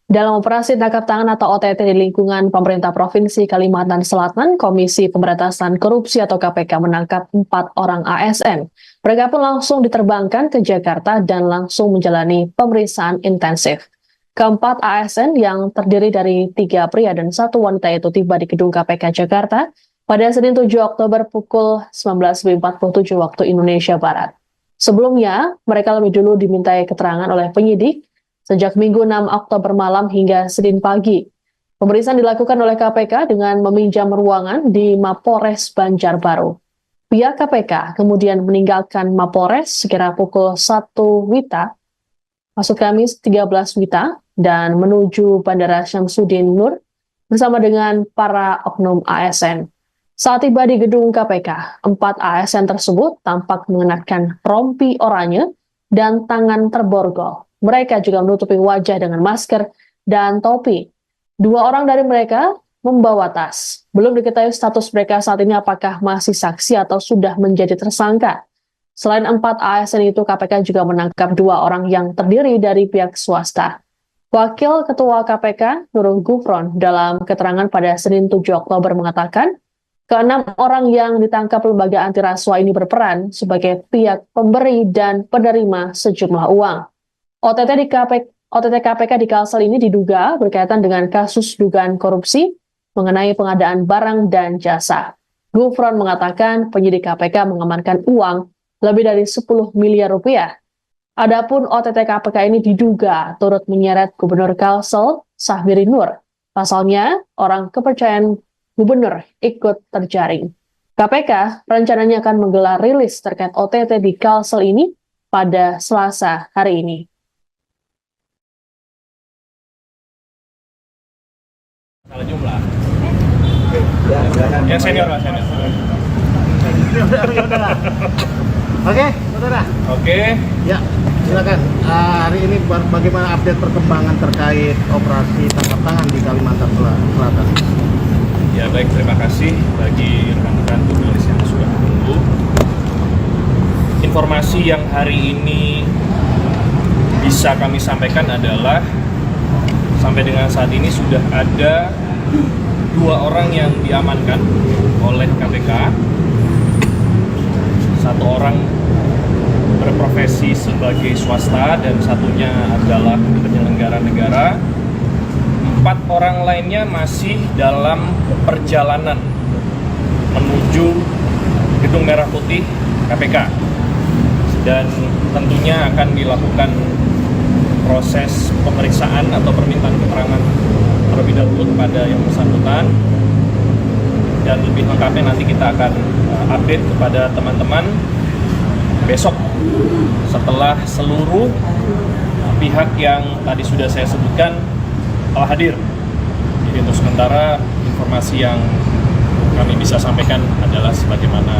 Dalam operasi tangkap tangan atau OTT di lingkungan pemerintah Provinsi Kalimantan Selatan, Komisi Pemberantasan Korupsi atau KPK menangkap 4 orang ASN. Mereka pun langsung diterbangkan ke Jakarta dan langsung menjalani pemeriksaan intensif. Keempat ASN yang terdiri dari 3 pria dan 1 wanita itu tiba di gedung KPK Jakarta pada Senin 7 Oktober pukul 19.47 waktu Indonesia Barat. Sebelumnya, mereka lebih dulu dimintai keterangan oleh penyidik sejak Minggu 6 Oktober malam hingga Senin pagi. Pemeriksaan dilakukan oleh KPK dengan meminjam ruangan di Mapolres Banjarbaru. Pihak KPK kemudian meninggalkan Mapolres sekira pukul 1 WITA, maksud Kamis 13 WITA, dan menuju Bandara Syamsuddin Nur bersama dengan para oknum ASN. Saat tiba di gedung KPK, 4 ASN tersebut tampak mengenakan rompi oranye dan tangan terborgol. Mereka juga menutupi wajah dengan masker dan topi. 2 orang dari mereka membawa tas. Belum diketahui status mereka saat ini apakah masih saksi atau sudah menjadi tersangka. Selain 4 ASN itu, KPK juga menangkap 2 orang yang terdiri dari pihak swasta. Wakil Ketua KPK, Nurul Gufron, dalam keterangan pada Senin 7 Oktober mengatakan, ke-6 orang yang ditangkap lembaga anti rasuah ini berperan sebagai pihak pemberi dan penerima sejumlah uang. OTT KPK di Kalsel ini diduga berkaitan dengan kasus dugaan korupsi mengenai pengadaan barang dan jasa. Gufron mengatakan penyidik KPK mengamankan uang lebih dari 10 miliar rupiah. Adapun OTT KPK ini diduga turut menyeret Gubernur Kalsel, Sahbiri Nur. Pasalnya, orang kepercayaan gubernur ikut terjaring. KPK rencananya akan menggelar rilis terkait OTT di Kalsel ini pada Selasa hari ini. Salah jumlah. Yang senior lah, senior. Udah. Oke, saudara. Oke. Ya, silakan. Hari ini bagaimana update perkembangan terkait operasi tangkap tangan di Kalimantan Selatan? Ya baik, terima kasih bagi rekan-rekan jurnalis yang sudah menunggu. Informasi yang hari ini bisa kami sampaikan adalah sampai dengan saat ini sudah ada 2 orang yang diamankan oleh KPK. 1 orang berprofesi sebagai swasta dan satunya adalah penyelenggara negara. 4 orang lainnya masih dalam perjalanan menuju Gedung Merah Putih KPK dan tentunya akan dilakukan proses pemeriksaan atau permintaan keterangan terlebih dahulu kepada yang bersangkutan, dan lebih lengkapnya nanti kita akan update kepada teman-teman besok setelah seluruh pihak yang tadi sudah saya sebutkan telah hadir. Jadi untuk sementara informasi yang kami bisa sampaikan adalah sebagaimana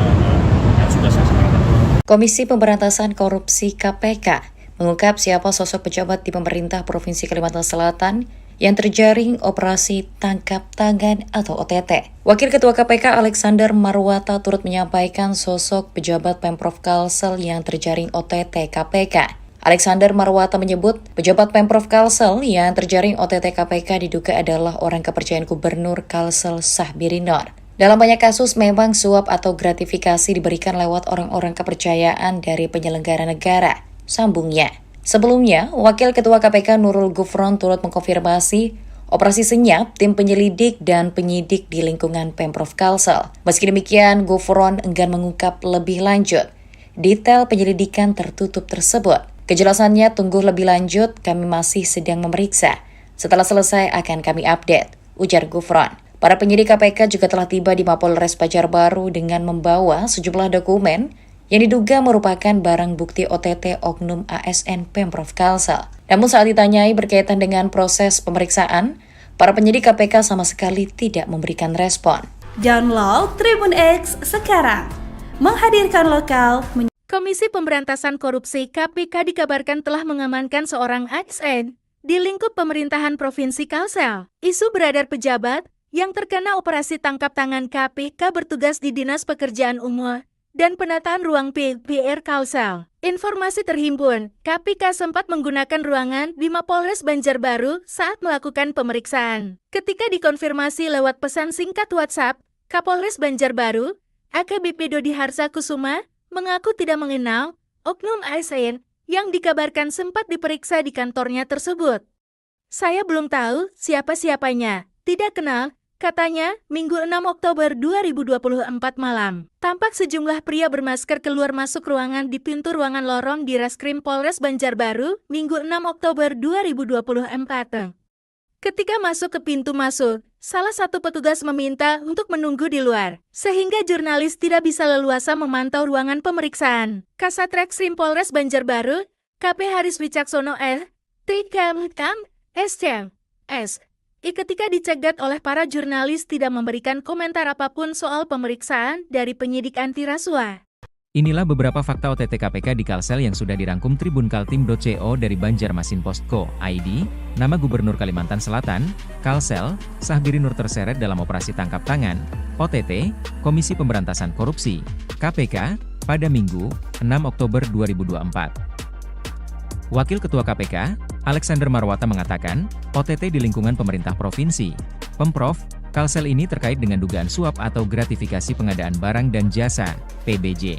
yang sudah saya sampaikan. Komisi Pemberantasan Korupsi KPK mengungkap siapa sosok pejabat di pemerintah Provinsi Kalimantan Selatan yang terjaring operasi tangkap tangan atau OTT. Wakil Ketua KPK Alexander Marwata turut menyampaikan sosok pejabat Pemprov Kalsel yang terjaring OTT KPK. Alexander Marwata menyebut pejabat Pemprov Kalsel yang terjaring OTT KPK diduga adalah orang kepercayaan Gubernur Kalsel Sahbiri Nur. Dalam banyak kasus memang suap atau gratifikasi diberikan lewat orang-orang kepercayaan dari penyelenggara negara, sambungnya. Sebelumnya, Wakil Ketua KPK Nurul Gufron turut mengkonfirmasi operasi senyap tim penyelidik dan penyidik di lingkungan Pemprov Kalsel. Meski demikian, Gufron enggan mengungkap lebih lanjut detail penyelidikan tertutup tersebut. Kejelasannya tunggu lebih lanjut, kami masih sedang memeriksa. Setelah selesai akan kami update, ujar Gufron. Para penyidik KPK juga telah tiba di Mapolres Banjarbaru dengan membawa sejumlah dokumen yang diduga merupakan barang bukti OTT oknum ASN Pemprov Kalsel. Namun saat ditanyai berkaitan dengan proses pemeriksaan, para penyidik KPK sama sekali tidak memberikan respon. Download Tribun X sekarang, menghadirkan lokal. Komisi Pemberantasan Korupsi KPK dikabarkan telah mengamankan seorang ASN di lingkup pemerintahan Provinsi Kalsel. Isu beredar pejabat yang terkena operasi tangkap tangan KPK bertugas di Dinas Pekerjaan Umum dan penataan ruang PR Kalsel. Informasi terhimpun, KPK sempat menggunakan ruangan di Mapolres Banjarbaru saat melakukan pemeriksaan. Ketika dikonfirmasi lewat pesan singkat WhatsApp, Kapolres Banjarbaru, AKBP Dodi Harsa Kusuma, mengaku tidak mengenal oknum ASN yang dikabarkan sempat diperiksa di kantornya tersebut. Saya belum tahu siapa-siapanya, tidak kenal, katanya Minggu 6 Oktober 2024 malam. Tampak sejumlah pria bermasker keluar masuk ruangan di pintu ruangan lorong di Reskrim Polres Banjarbaru, Minggu 6 Oktober 2024. Ketika masuk ke pintu masuk, salah satu petugas meminta untuk menunggu di luar, sehingga jurnalis tidak bisa leluasa memantau ruangan pemeriksaan. Kasat Reskrim Polres Banjarbaru, KP Haris Wicaksono ketika dicegat oleh para jurnalis tidak memberikan komentar apapun soal pemeriksaan dari penyidik anti rasuah. Inilah beberapa fakta OTT KPK di Kalsel yang sudah dirangkum tribunkaltim.co dari Banjarmasin.co.id. Nama Gubernur Kalimantan Selatan, Kalsel, Sahbiri Nur terseret dalam operasi tangkap tangan, OTT, Komisi Pemberantasan Korupsi, KPK, pada Minggu, 6 Oktober 2024. Wakil Ketua KPK, Alexander Marwata mengatakan, OTT di lingkungan pemerintah provinsi, Pemprov, Kalsel ini terkait dengan dugaan suap atau gratifikasi pengadaan barang dan jasa, PBJ.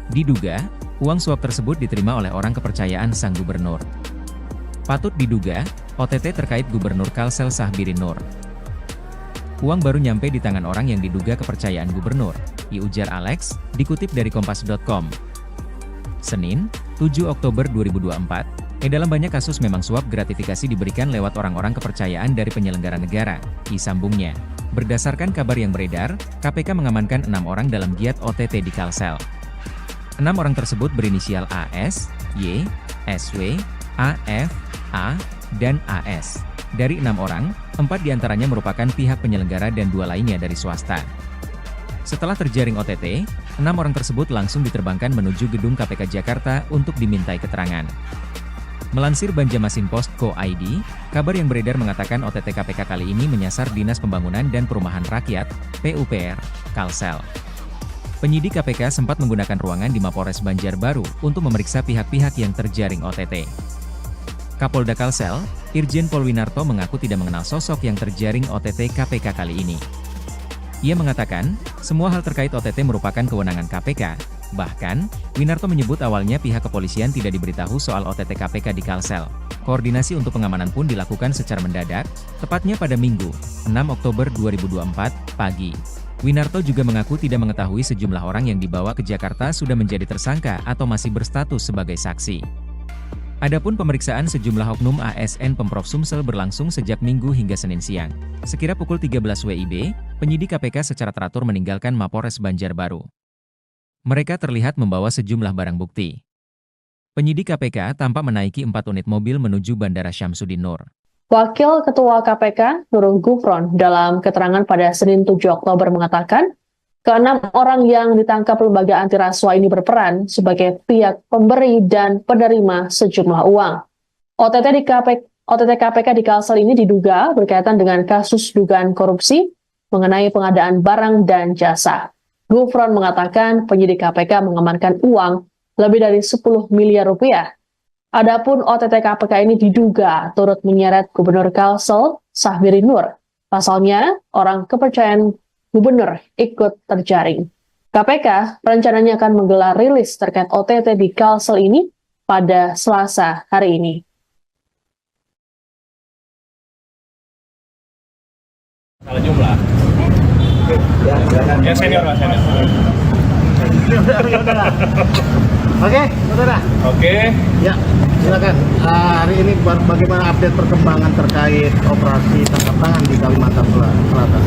Diduga, uang suap tersebut diterima oleh orang kepercayaan sang gubernur. Patut diduga, OTT terkait Gubernur Kalsel Sahbiri Nur. Uang baru nyampe di tangan orang yang diduga kepercayaan gubernur, ujar Alex, dikutip dari kompas.com. Senin, 7 Oktober 2024, dalam banyak kasus memang suap gratifikasi diberikan lewat orang-orang kepercayaan dari penyelenggara negara, sambungnya. Berdasarkan kabar yang beredar, KPK mengamankan 6 orang dalam giat OTT di Kalsel. 6 orang tersebut berinisial AS, Y, SW, AF, A, dan AS. Dari 6 orang, 4 diantaranya merupakan pihak penyelenggara dan 2 lainnya dari swasta. Setelah terjaring OTT, 6 orang tersebut langsung diterbangkan menuju gedung KPK Jakarta untuk dimintai keterangan. Melansir Banjarmasin.co.id, kabar yang beredar mengatakan OTT KPK kali ini menyasar Dinas Pembangunan dan Perumahan Rakyat, PUPR, Kalsel. Penyidik KPK sempat menggunakan ruangan di Mapolres Banjarbaru untuk memeriksa pihak-pihak yang terjaring OTT. Kapolda Kalsel, Irjen Pol Winarto mengaku tidak mengenal sosok yang terjaring OTT KPK kali ini. Ia mengatakan, semua hal terkait OTT merupakan kewenangan KPK. Bahkan, Winarto menyebut awalnya pihak kepolisian tidak diberitahu soal OTT KPK di Kalsel. Koordinasi untuk pengamanan pun dilakukan secara mendadak, tepatnya pada Minggu, 6 Oktober 2024, pagi. Winarto juga mengaku tidak mengetahui sejumlah orang yang dibawa ke Jakarta sudah menjadi tersangka atau masih berstatus sebagai saksi. Adapun pemeriksaan sejumlah oknum ASN Pemprov Sumsel berlangsung sejak Minggu hingga Senin siang. Sekira pukul 13 WIB, penyidik KPK secara teratur meninggalkan Mapolres Banjarbaru. Mereka terlihat membawa sejumlah barang bukti. Penyidik KPK tampak menaiki 4 unit mobil menuju Bandara Syamsuddin Nur. Wakil Ketua KPK, Nurul Gufron, dalam keterangan pada Senin 7 Oktober mengatakan, ke-6 orang yang ditangkap lembaga anti rasuah ini berperan sebagai pihak pemberi dan penerima sejumlah uang. OTT KPK di Kalsel ini diduga berkaitan dengan kasus dugaan korupsi mengenai pengadaan barang dan jasa. Gufron mengatakan penyidik KPK mengamankan uang lebih dari 10 miliar rupiah. Adapun OTT KPK ini diduga turut menyeret Gubernur Kalsel, Sahbiri Nur. Pasalnya, orang kepercayaan gubernur ikut terjaring. KPK rencananya akan menggelar rilis terkait OTT di Kalsel ini pada Selasa hari ini. Salah jumlah. Ya senior lah, senior. Oke, saudara. Oke. Ya, silakan. Hari ini bagaimana update perkembangan terkait operasi tangkap tangan di Kalimantan Selatan?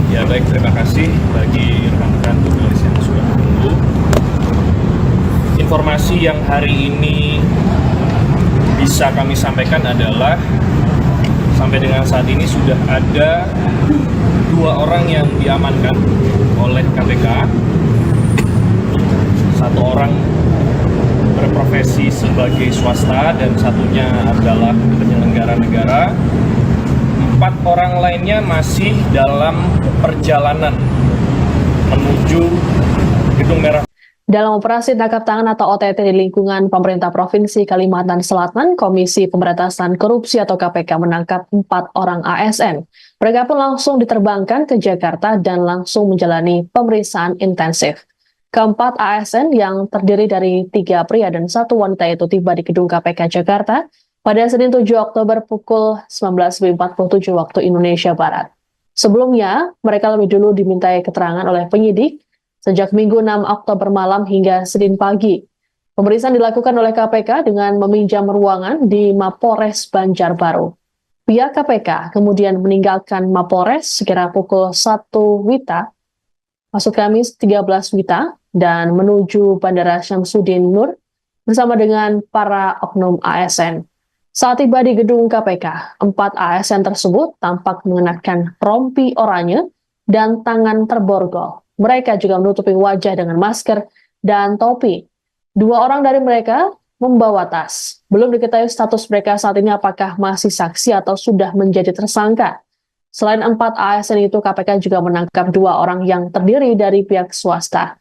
Ya baik, terima kasih bagi rekan-rekan jurnalis yang sudah menunggu. Informasi yang hari ini bisa kami sampaikan adalah sampai dengan saat ini sudah ada 2 orang yang diamankan oleh KPK. 1 orang berprofesi sebagai swasta dan satunya adalah penyelenggara negara. 4 orang lainnya masih dalam perjalanan menuju Gedung Merah. Dalam operasi tangkap tangan atau OTT di lingkungan pemerintah Provinsi Kalimantan Selatan, Komisi Pemberantasan Korupsi atau KPK menangkap 4 orang ASN. Mereka pun langsung diterbangkan ke Jakarta dan langsung menjalani pemeriksaan intensif. Keempat ASN yang terdiri dari 3 pria dan 1 wanita itu tiba di gedung KPK Jakarta pada Senin 7 Oktober pukul 19.47 waktu Indonesia Barat. Sebelumnya, mereka lebih dulu dimintai keterangan oleh penyidik sejak Minggu 6 Oktober malam hingga Senin pagi. Pemeriksaan dilakukan oleh KPK dengan meminjam ruangan di Mapolres Banjarbaru. Pihak KPK kemudian meninggalkan Mapolres sekira pukul 1 WITA, maksud Kamis 13 WITA, dan menuju Bandara Syamsuddin Nur bersama dengan para oknum ASN. Saat tiba di gedung KPK, 4 ASN tersebut tampak mengenakan rompi oranye dan tangan terborgol. Mereka juga menutupi wajah dengan masker dan topi. 2 orang dari mereka membawa tas. Belum diketahui status mereka saat ini apakah masih saksi atau sudah menjadi tersangka. Selain 4 ASN itu, KPK juga menangkap 2 orang yang terdiri dari pihak swasta.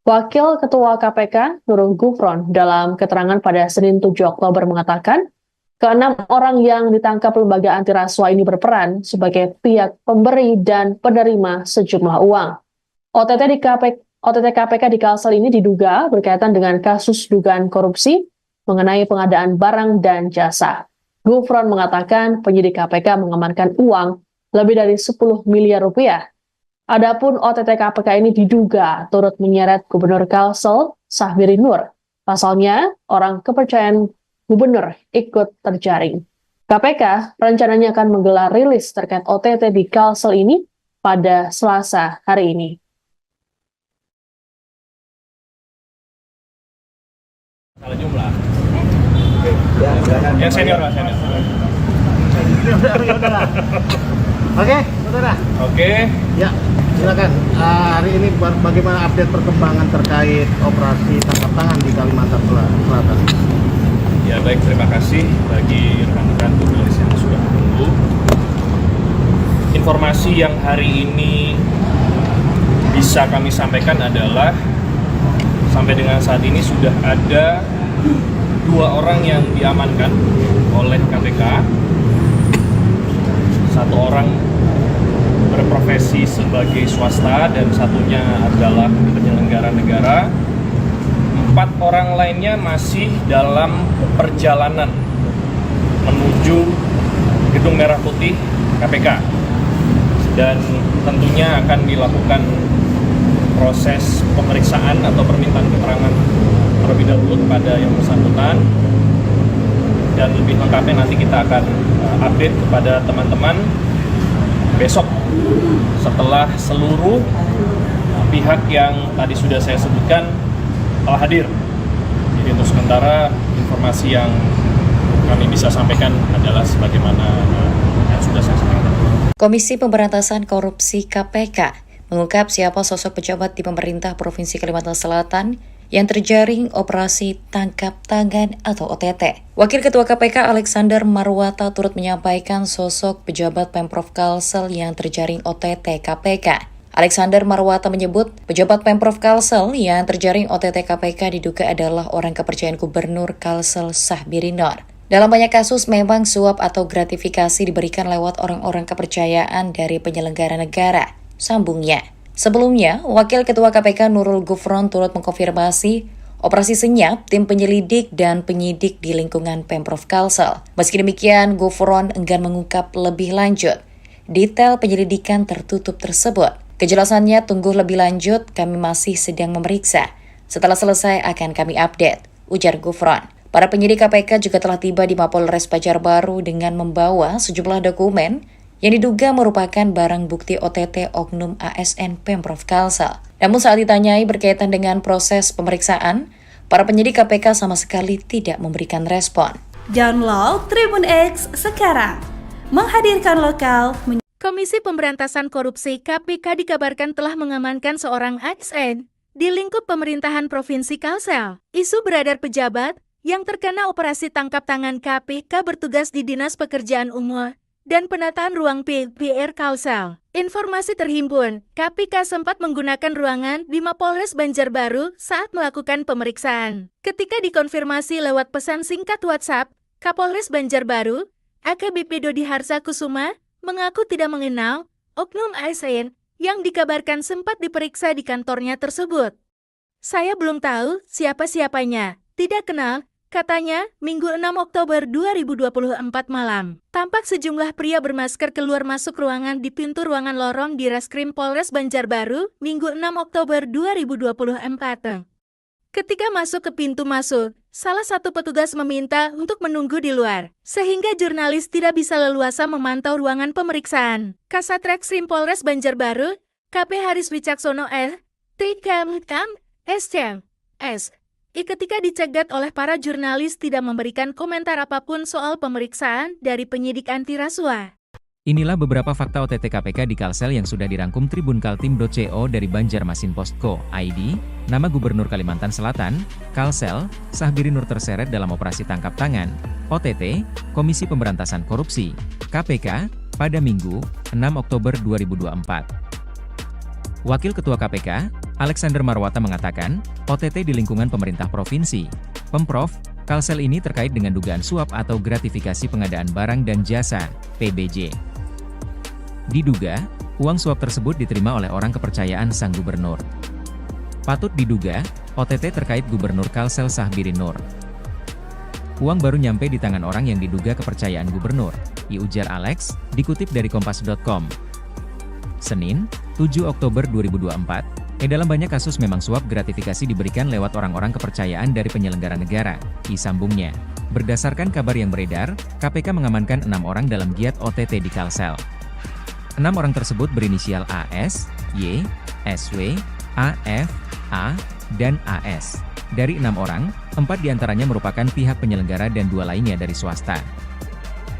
Wakil Ketua KPK, Nurul Gufron, dalam keterangan pada Senin 7 Oktober mengatakan, ke-6 orang yang ditangkap lembaga anti rasuah ini berperan sebagai pihak pemberi dan penerima sejumlah uang. OTT KPK di Kalsel ini diduga berkaitan dengan kasus dugaan korupsi mengenai pengadaan barang dan jasa. Gufron mengatakan penyidik KPK mengamankan uang lebih dari 10 miliar rupiah. Adapun OTT KPK ini diduga turut menyeret Gubernur Kalsel, Sahbiri Nur. Pasalnya, orang kepercayaan gubernur ikut terjaring. KPK rencananya akan menggelar rilis terkait OTT di Kalsel ini pada Selasa hari ini. Salah jumlah. Yang senior lah, senior. Oke, saudara. Oke. Ya, silakan. Hari ini bagaimana update perkembangan terkait operasi tangkap tangan di Kalimantan Selatan? Ya baik, terima kasih bagi rekan-rekan jurnalis yang sudah menunggu. Informasi yang hari ini bisa kami sampaikan adalah sampai dengan saat ini sudah ada 2 orang yang diamankan oleh KPK. 1 orang berprofesi sebagai swasta dan satunya adalah penyelenggara negara. 4 orang lainnya masih dalam perjalanan menuju Gedung Merah Putih KPK. Dan tentunya akan dilakukan proses pemeriksaan atau permintaan keterangan terlebih dahulu kepada yang bersangkutan, dan lebih lengkapnya nanti kita akan update kepada teman-teman besok setelah seluruh pihak yang tadi sudah saya sebutkan telah hadir. Jadi untuk sementara informasi yang kami bisa sampaikan adalah sebagaimana yang sudah saya sampaikan. Komisi Pemberantasan Korupsi KPK mengungkap siapa sosok pejabat di pemerintah Provinsi Kalimantan Selatan yang terjaring operasi tangkap tangan atau OTT. Wakil Ketua KPK Alexander Marwata turut menyampaikan sosok pejabat Pemprov Kalsel yang terjaring OTT KPK. Alexander Marwata menyebut pejabat Pemprov Kalsel yang terjaring OTT KPK diduga adalah orang kepercayaan Gubernur Kalsel Sahbiri Nur. Dalam banyak kasus memang suap atau gratifikasi diberikan lewat orang-orang kepercayaan dari penyelenggara negara. Sambungnya, sebelumnya, Wakil Ketua KPK Nurul Gufron turut mengkonfirmasi operasi senyap tim penyelidik dan penyidik di lingkungan Pemprov Kalsel. Meski demikian, Gufron enggan mengungkap lebih lanjut detail penyelidikan tertutup tersebut. Kejelasannya tunggu lebih lanjut, kami masih sedang memeriksa. Setelah selesai akan kami update, ujar Gufron. Para penyidik KPK juga telah tiba di Mapolres Banjarbaru dengan membawa sejumlah dokumen yang diduga merupakan barang bukti OTT oknum ASN Pemprov Kalsel. Namun saat ditanyai berkaitan dengan proses pemeriksaan, para penyidik KPK sama sekali tidak memberikan respon. Download Tribun X sekarang. Menghadirkan lokal. Komisi Pemberantasan Korupsi KPK dikabarkan telah mengamankan seorang ASN di lingkup pemerintahan Provinsi Kalsel. Isu beredar pejabat yang terkena operasi tangkap tangan KPK bertugas di Dinas Pekerjaan Umum dan Penataan Ruang PR Kalsel. Informasi terhimpun, KPK sempat menggunakan ruangan di Mapolres Banjarbaru saat melakukan pemeriksaan. Ketika dikonfirmasi lewat pesan singkat WhatsApp, Kapolres Banjarbaru, AKBP Dodi Harsa Kusuma, mengaku tidak mengenal oknum ASN yang dikabarkan sempat diperiksa di kantornya tersebut. Saya belum tahu siapa-siapanya, tidak kenal, katanya Minggu 6 Oktober 2024 malam. Tampak sejumlah pria bermasker keluar masuk ruangan di pintu ruangan lorong di Reskrim Polres Banjarbaru, Minggu 6 Oktober 2024. Ketika masuk ke pintu masuk, salah satu petugas meminta untuk menunggu di luar, sehingga jurnalis tidak bisa leluasa memantau ruangan pemeriksaan. Kasat Reskrim Polres Banjarbaru, KP Haris Wicaksono S. Ketika dicegat oleh para jurnalis tidak memberikan komentar apapun soal pemeriksaan dari penyidik anti rasuah. Inilah beberapa fakta OTT KPK di Kalsel yang sudah dirangkum tribunkaltim.co dari Banjarmasin.co.id. Nama Gubernur Kalimantan Selatan, Kalsel, Sahbiri Nur terseret dalam operasi tangkap tangan, OTT, Komisi Pemberantasan Korupsi, KPK, pada Minggu, 6 Oktober 2024. Wakil Ketua KPK, Alexander Marwata mengatakan, OTT di lingkungan pemerintah provinsi, Pemprov, Kalsel ini terkait dengan dugaan suap atau gratifikasi pengadaan barang dan jasa, PBJ. Diduga, uang suap tersebut diterima oleh orang kepercayaan sang gubernur. Patut diduga, OTT terkait Gubernur Kalsel Sahbiri Nur. Uang baru nyampe di tangan orang yang diduga kepercayaan gubernur, ujar Alex, dikutip dari Kompas.com. Senin, 7 Oktober 2024, dalam banyak kasus memang suap gratifikasi diberikan lewat orang-orang kepercayaan dari penyelenggara negara, sambungnya. Berdasarkan kabar yang beredar, KPK mengamankan 6 orang dalam giat OTT di Kalsel. 6 orang tersebut berinisial AS, Y, SW, AF, A, dan AS. Dari 6 orang, 4 diantaranya merupakan pihak penyelenggara dan 2 lainnya dari swasta.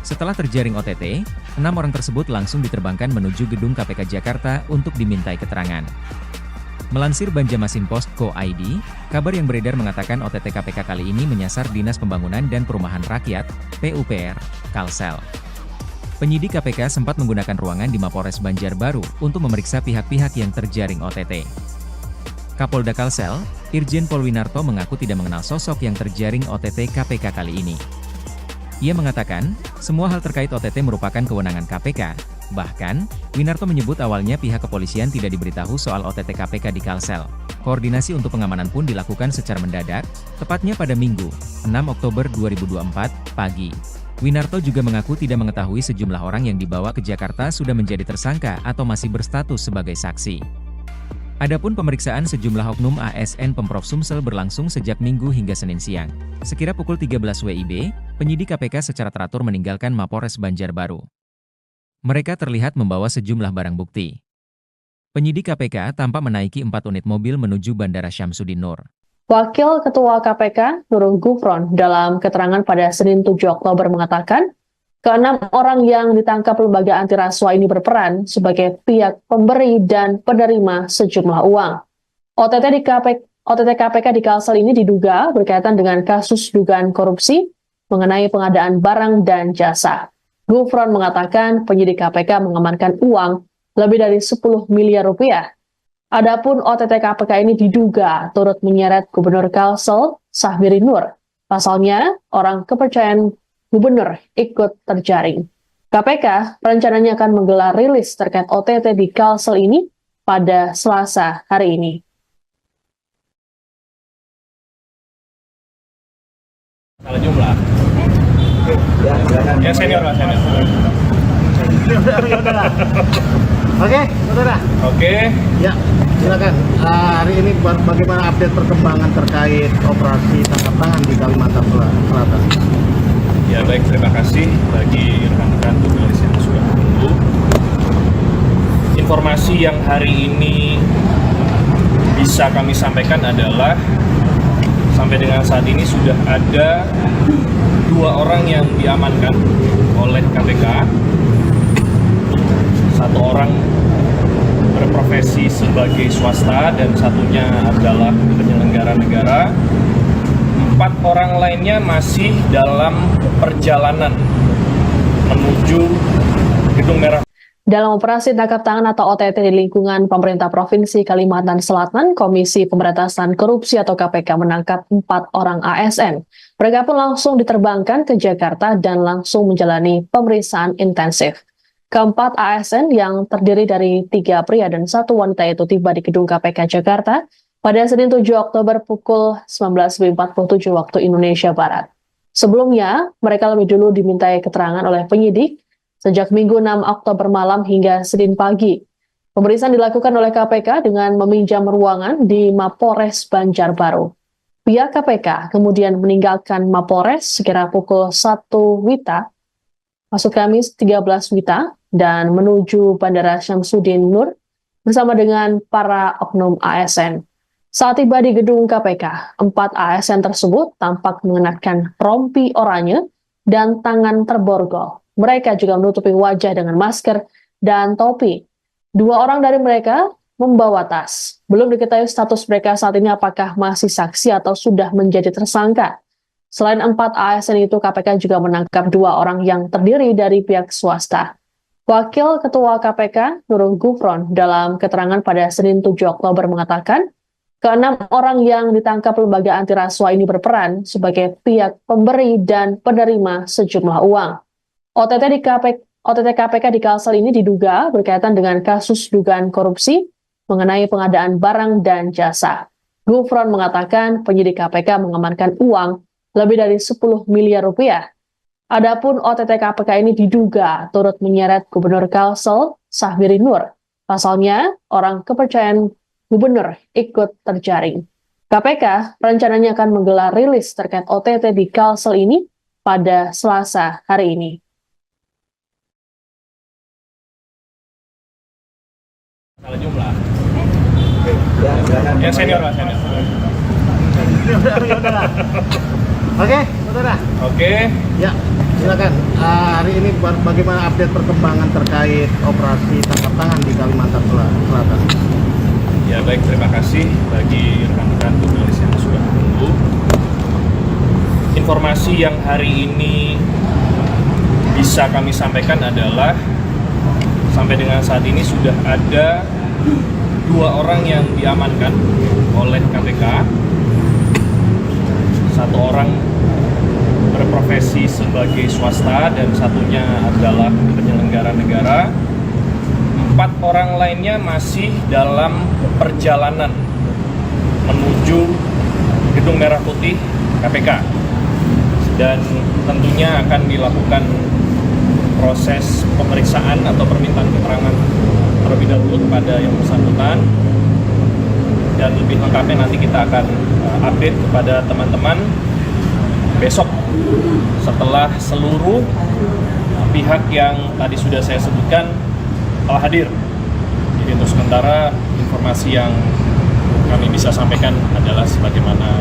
Setelah terjaring OTT, 6 orang tersebut langsung diterbangkan menuju gedung KPK Jakarta untuk dimintai keterangan. Melansir Banjarmasin.co.id, kabar yang beredar mengatakan OTT KPK kali ini menyasar Dinas Pembangunan dan Perumahan Rakyat, PUPR, Kalsel. Penyidik KPK sempat menggunakan ruangan di Mapolres Banjarbaru untuk memeriksa pihak-pihak yang terjaring OTT. Kapolda Kalsel, Irjen Pol Winarto mengaku tidak mengenal sosok yang terjaring OTT KPK kali ini. Ia mengatakan, semua hal terkait OTT merupakan kewenangan KPK. Bahkan, Winarto menyebut awalnya pihak kepolisian tidak diberitahu soal OTT KPK di Kalsel. Koordinasi untuk pengamanan pun dilakukan secara mendadak, tepatnya pada Minggu, 6 Oktober 2024, pagi. Winarto juga mengaku tidak mengetahui sejumlah orang yang dibawa ke Jakarta sudah menjadi tersangka atau masih berstatus sebagai saksi. Adapun pemeriksaan sejumlah oknum ASN Pemprov Sumsel berlangsung sejak Minggu hingga Senin siang. Sekira pukul 13 WIB, penyidik KPK secara teratur meninggalkan Mapolres Banjarbaru. Mereka terlihat membawa sejumlah barang bukti. Penyidik KPK tampak menaiki 4 unit mobil menuju Bandara Syamsuddin Nur. Wakil Ketua KPK, Nurul Gufron, dalam keterangan pada Senin 7 Oktober mengatakan, ke-6 orang yang ditangkap lembaga anti rasuah ini berperan sebagai pihak pemberi dan penerima sejumlah uang. OTT KPK di Kalsel ini diduga berkaitan dengan kasus dugaan korupsi mengenai pengadaan barang dan jasa. Gufron mengatakan penyidik KPK mengamankan uang lebih dari 10 miliar rupiah. Adapun OTT KPK ini diduga turut menyeret Gubernur Kalsel, Sahbiri Nur. Pasalnya, orang kepercayaan gubernur ikut terjaring. KPK rencananya akan menggelar rilis terkait OTT di Kalsel ini pada Selasa hari ini. Salah jumlah. Ya senior lah, senior. Oke, saudara. Oke. Ya, silakan. Hari ini bagaimana update perkembangan terkait operasi tangkap tangan di Kalimantan Selatan? Ya baik, terima kasih bagi rekan-rekan jurnalis yang sudah menunggu. Informasi yang hari ini bisa kami sampaikan adalah sampai dengan saat ini sudah ada 2 orang yang diamankan oleh KPK. 1 orang berprofesi sebagai swasta dan satunya adalah penyelenggara negara. 4 orang lainnya masih dalam perjalanan menuju Gedung Merah. Dalam operasi tangkap tangan atau OTT di lingkungan pemerintah Provinsi Kalimantan Selatan, Komisi Pemberantasan Korupsi atau KPK menangkap 4 orang ASN. Mereka pun langsung diterbangkan ke Jakarta dan langsung menjalani pemeriksaan intensif. Keempat ASN yang terdiri dari 3 pria dan 1 wanita itu tiba di gedung KPK Jakarta pada Senin 7 Oktober pukul 19.47 waktu Indonesia Barat. Sebelumnya, mereka lebih dulu dimintai keterangan oleh penyidik sejak Minggu 6 Oktober malam hingga Senin pagi. Pemeriksaan dilakukan oleh KPK dengan meminjam ruangan di Mapolres Banjarbaru. Pihak KPK kemudian meninggalkan Mapolres sekira pukul 1 WITA, masuk Kamis 13 WITA, dan menuju Bandara Syamsuddin Nur bersama dengan para oknum ASN. Saat tiba di gedung KPK, 4 ASN tersebut tampak mengenakan rompi oranye dan tangan terborgol. Mereka juga menutupi wajah dengan masker dan topi. 2 orang dari mereka membawa tas. Belum diketahui status mereka saat ini apakah masih saksi atau sudah menjadi tersangka. Selain 4 ASN itu, KPK juga menangkap 2 orang yang terdiri dari pihak swasta. Wakil Ketua KPK, Nurul Gufron, dalam keterangan pada Senin 7 Oktober mengatakan, ke-6 orang yang ditangkap lembaga anti rasuah ini berperan sebagai pihak pemberi dan penerima sejumlah uang. OTT KPK di Kalsel ini diduga berkaitan dengan kasus dugaan korupsi mengenai pengadaan barang dan jasa. Gufron mengatakan penyidik KPK mengamankan uang lebih dari 10 miliar rupiah. Adapun OTT KPK ini diduga turut menyeret Gubernur Kalsel, Sahbiri Nur. Pasalnya, orang kepercayaan gubernur ikut terjaring. KPK rencananya akan menggelar rilis terkait OTT di Kalsel ini pada Selasa hari ini. Salah jumlah. Yang senior lah, senior. Oke, saudara. Oke. Ya, silakan. Hari ini bagaimana update perkembangan terkait operasi tangkap tangan di Kalimantan Selatan? Ya baik, terima kasih bagi rekan-rekan jurnalis yang sudah menunggu. Informasi yang hari ini bisa kami sampaikan adalah sampai dengan saat ini sudah ada 2 orang yang diamankan oleh KPK. 1 orang berprofesi sebagai swasta dan satunya adalah penyelenggara negara. 4 orang lainnya masih dalam perjalanan menuju Gedung Merah Putih KPK. Dan tentunya akan dilakukan proses pemeriksaan atau permintaan keterangan terlebih dahulu kepada yang bersangkutan, dan lebih lengkapnya nanti kita akan update kepada teman-teman besok setelah seluruh pihak yang tadi sudah saya sebutkan telah hadir. Jadi untuk sementara informasi yang kami bisa sampaikan adalah sebagaimana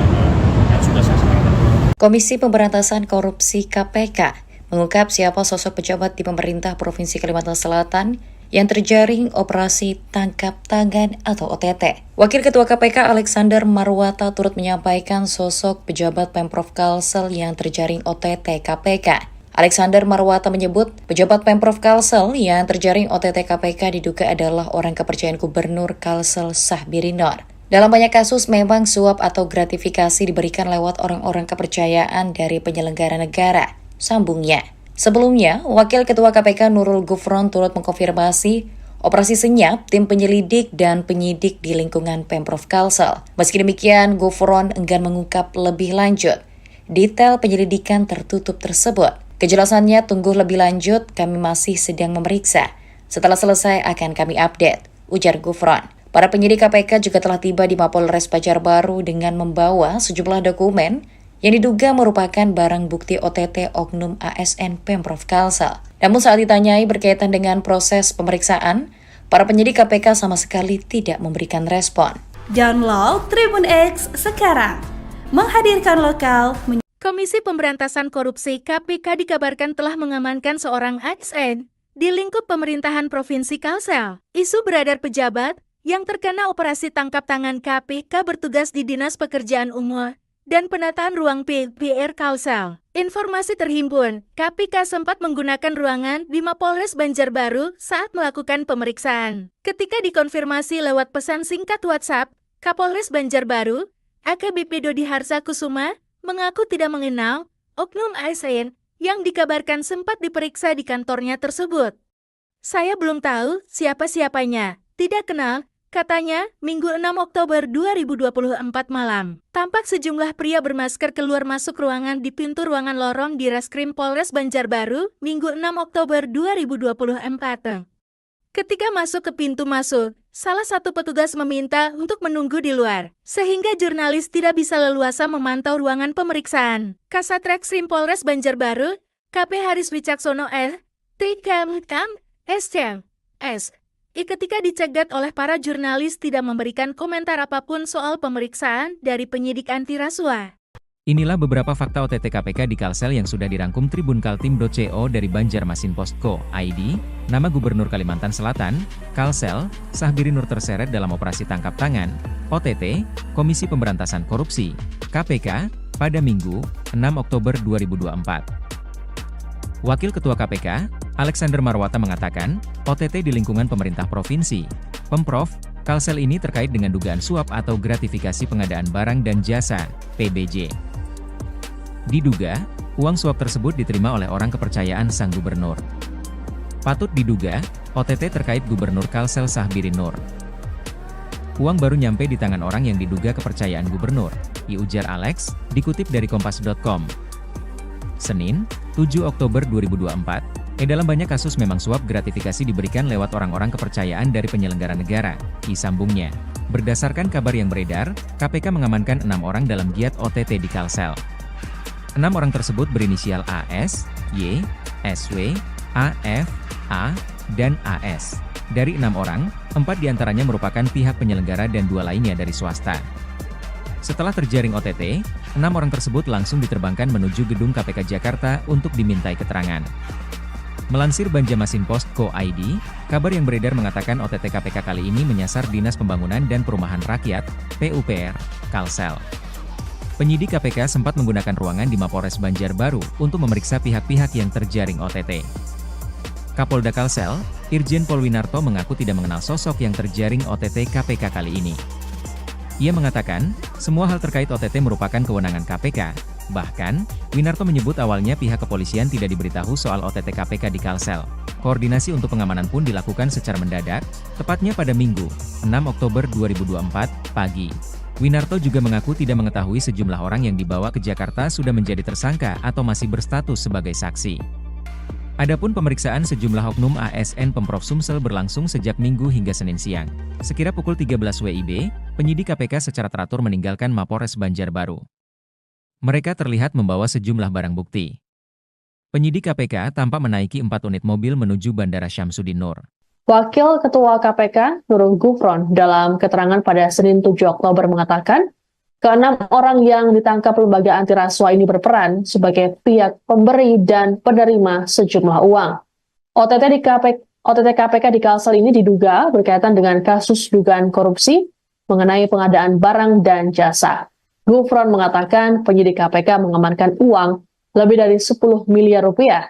yang sudah saya sampaikan. Komisi Pemberantasan Korupsi KPK mengungkap siapa sosok pejabat di pemerintah Provinsi Kalimantan Selatan yang terjaring operasi tangkap tangan atau OTT. Wakil Ketua KPK Alexander Marwata turut menyampaikan sosok pejabat Pemprov Kalsel yang terjaring OTT KPK. Alexander Marwata menyebut pejabat Pemprov Kalsel yang terjaring OTT KPK diduga adalah orang kepercayaan Gubernur Kalsel Sahbiri Nur. Dalam banyak kasus memang suap atau gratifikasi diberikan lewat orang-orang kepercayaan dari penyelenggara negara, sambungnya. Sebelumnya, Wakil Ketua KPK Nurul Gufron turut mengkonfirmasi operasi senyap tim penyelidik dan penyidik di lingkungan Pemprov Kalsel. Meski demikian, Gufron enggan mengungkap lebih lanjut detail penyelidikan tertutup tersebut. Kejelasannya tunggu lebih lanjut, kami masih sedang memeriksa. Setelah selesai akan kami update, ujar Gufron. Para penyidik KPK juga telah tiba di Mapolres Banjarbaru dengan membawa sejumlah dokumen yang diduga merupakan barang bukti OTT oknum ASN Pemprov Kalsel. Namun saat ditanyai berkaitan dengan proses pemeriksaan, para penyidik KPK sama sekali tidak memberikan respon. Download Tribun X sekarang. Menghadirkan lokal. Komisi Pemberantasan Korupsi KPK dikabarkan telah mengamankan seorang ASN di lingkup pemerintahan Provinsi Kalsel. Isu beredar pejabat yang terkena operasi tangkap tangan KPK bertugas di Dinas Pekerjaan Umum dan Penataan Ruang PR Kalsel. Informasi terhimpun, KPK sempat menggunakan ruangan di Mapolres Banjarbaru saat melakukan pemeriksaan. Ketika dikonfirmasi lewat pesan singkat WhatsApp, Kapolres Banjarbaru, AKBP Dodi Harsa Kusuma, mengaku tidak mengenal oknum ASN yang dikabarkan sempat diperiksa di kantornya tersebut. Saya belum tahu siapa-siapanya, tidak kenal, katanya Minggu 6 Oktober 2024 malam. Tampak sejumlah pria bermasker keluar masuk ruangan di pintu ruangan lorong di Reskrim Polres Banjarbaru, Minggu 6 Oktober 2024. Ketika masuk ke pintu masuk, salah satu petugas meminta untuk menunggu di luar, sehingga jurnalis tidak bisa leluasa memantau ruangan pemeriksaan. Kasat Reskrim Polres Banjarbaru, KP Haris Wicaksono S. Ketika dicegat oleh para jurnalis tidak memberikan komentar apapun soal pemeriksaan dari penyidik anti rasuah. Inilah beberapa fakta OTT KPK di Kalsel yang sudah dirangkum Tribun Kaltim.co dari Banjarmasin.co.id. Nama Gubernur Kalimantan Selatan, Kalsel, Sahbiri Nur terseret dalam operasi tangkap tangan, OTT, Komisi Pemberantasan Korupsi, KPK, pada Minggu, 6 Oktober 2024. Wakil Ketua KPK, Alexander Marwata mengatakan, OTT di lingkungan pemerintah provinsi, Pemprov, Kalsel ini terkait dengan dugaan suap atau gratifikasi pengadaan barang dan jasa, PBJ. Diduga, uang suap tersebut diterima oleh orang kepercayaan sang gubernur. Patut diduga, OTT terkait Gubernur Kalsel Sahbiri Nur. Uang baru nyampe di tangan orang yang diduga kepercayaan gubernur, ujar Alex, dikutip dari Kompas.com. Senin, 7 Oktober 2024, dalam banyak kasus memang suap gratifikasi diberikan lewat orang-orang kepercayaan dari penyelenggara negara, sambungnya. Berdasarkan kabar yang beredar, KPK mengamankan 6 orang dalam giat OTT di Kalsel. 6 orang tersebut berinisial AS, Y, SW, AF, A, dan AS. Dari 6 orang, 4 diantaranya merupakan pihak penyelenggara dan 2 lainnya dari swasta. Setelah terjaring OTT, 6 orang tersebut langsung diterbangkan menuju gedung KPK Jakarta untuk dimintai keterangan. Melansir Banjarmasin.co.id, kabar yang beredar mengatakan OTT KPK kali ini menyasar Dinas Pembangunan dan Perumahan Rakyat, PUPR, Kalsel. Penyidik KPK sempat menggunakan ruangan di Mapolres Banjarbaru untuk memeriksa pihak-pihak yang terjaring OTT. Kapolda Kalsel, Irjen Pol Winarto mengaku tidak mengenal sosok yang terjaring OTT KPK kali ini. Ia mengatakan, semua hal terkait OTT merupakan kewenangan KPK. Bahkan, Winarto menyebut awalnya pihak kepolisian tidak diberitahu soal OTT KPK di Kalsel. Koordinasi untuk pengamanan pun dilakukan secara mendadak, tepatnya pada Minggu, 6 Oktober 2024, pagi. Winarto juga mengaku tidak mengetahui sejumlah orang yang dibawa ke Jakarta sudah menjadi tersangka atau masih berstatus sebagai saksi. Adapun pemeriksaan sejumlah oknum ASN Pemprov Sumsel berlangsung sejak Minggu hingga Senin siang. Sekira pukul 13 WIB, penyidik KPK secara teratur meninggalkan Mapolres Banjarbaru. Mereka terlihat membawa sejumlah barang bukti. Penyidik KPK tampak menaiki 4 unit mobil menuju Bandara Syamsuddin Nur. Wakil Ketua KPK, Nurul Gufron, dalam keterangan pada Senin 7 Oktober mengatakan, ke-6 orang yang ditangkap lembaga anti rasuah ini berperan sebagai pihak pemberi dan penerima sejumlah uang. OTT KPK di Kalsel ini diduga berkaitan dengan kasus dugaan korupsi mengenai pengadaan barang dan jasa. Gufron mengatakan penyidik KPK mengamankan uang lebih dari 10 miliar rupiah.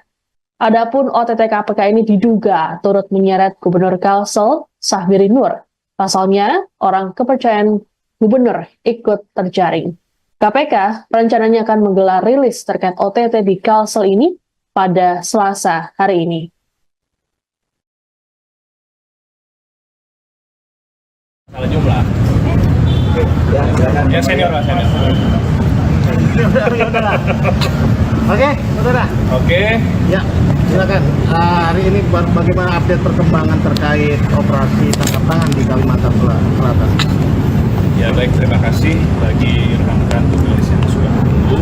Adapun OTT KPK ini diduga turut menyeret Gubernur Kalsel, Sahbiri Nur. Pasalnya, orang kepercayaan gubernur ikut terjaring. KPK rencananya akan menggelar rilis terkait OTT di Kalsel ini pada Selasa hari ini. Salah jumlah. Ya senior lah, senior. Oke, saudara. Oke. Ya, silakan. Hari ini bagaimana update perkembangan terkait operasi tangkap tangan di Kalimantan Selatan? Ya baik, terima kasih bagi rekan-rekan jurnalis yang sudah menunggu.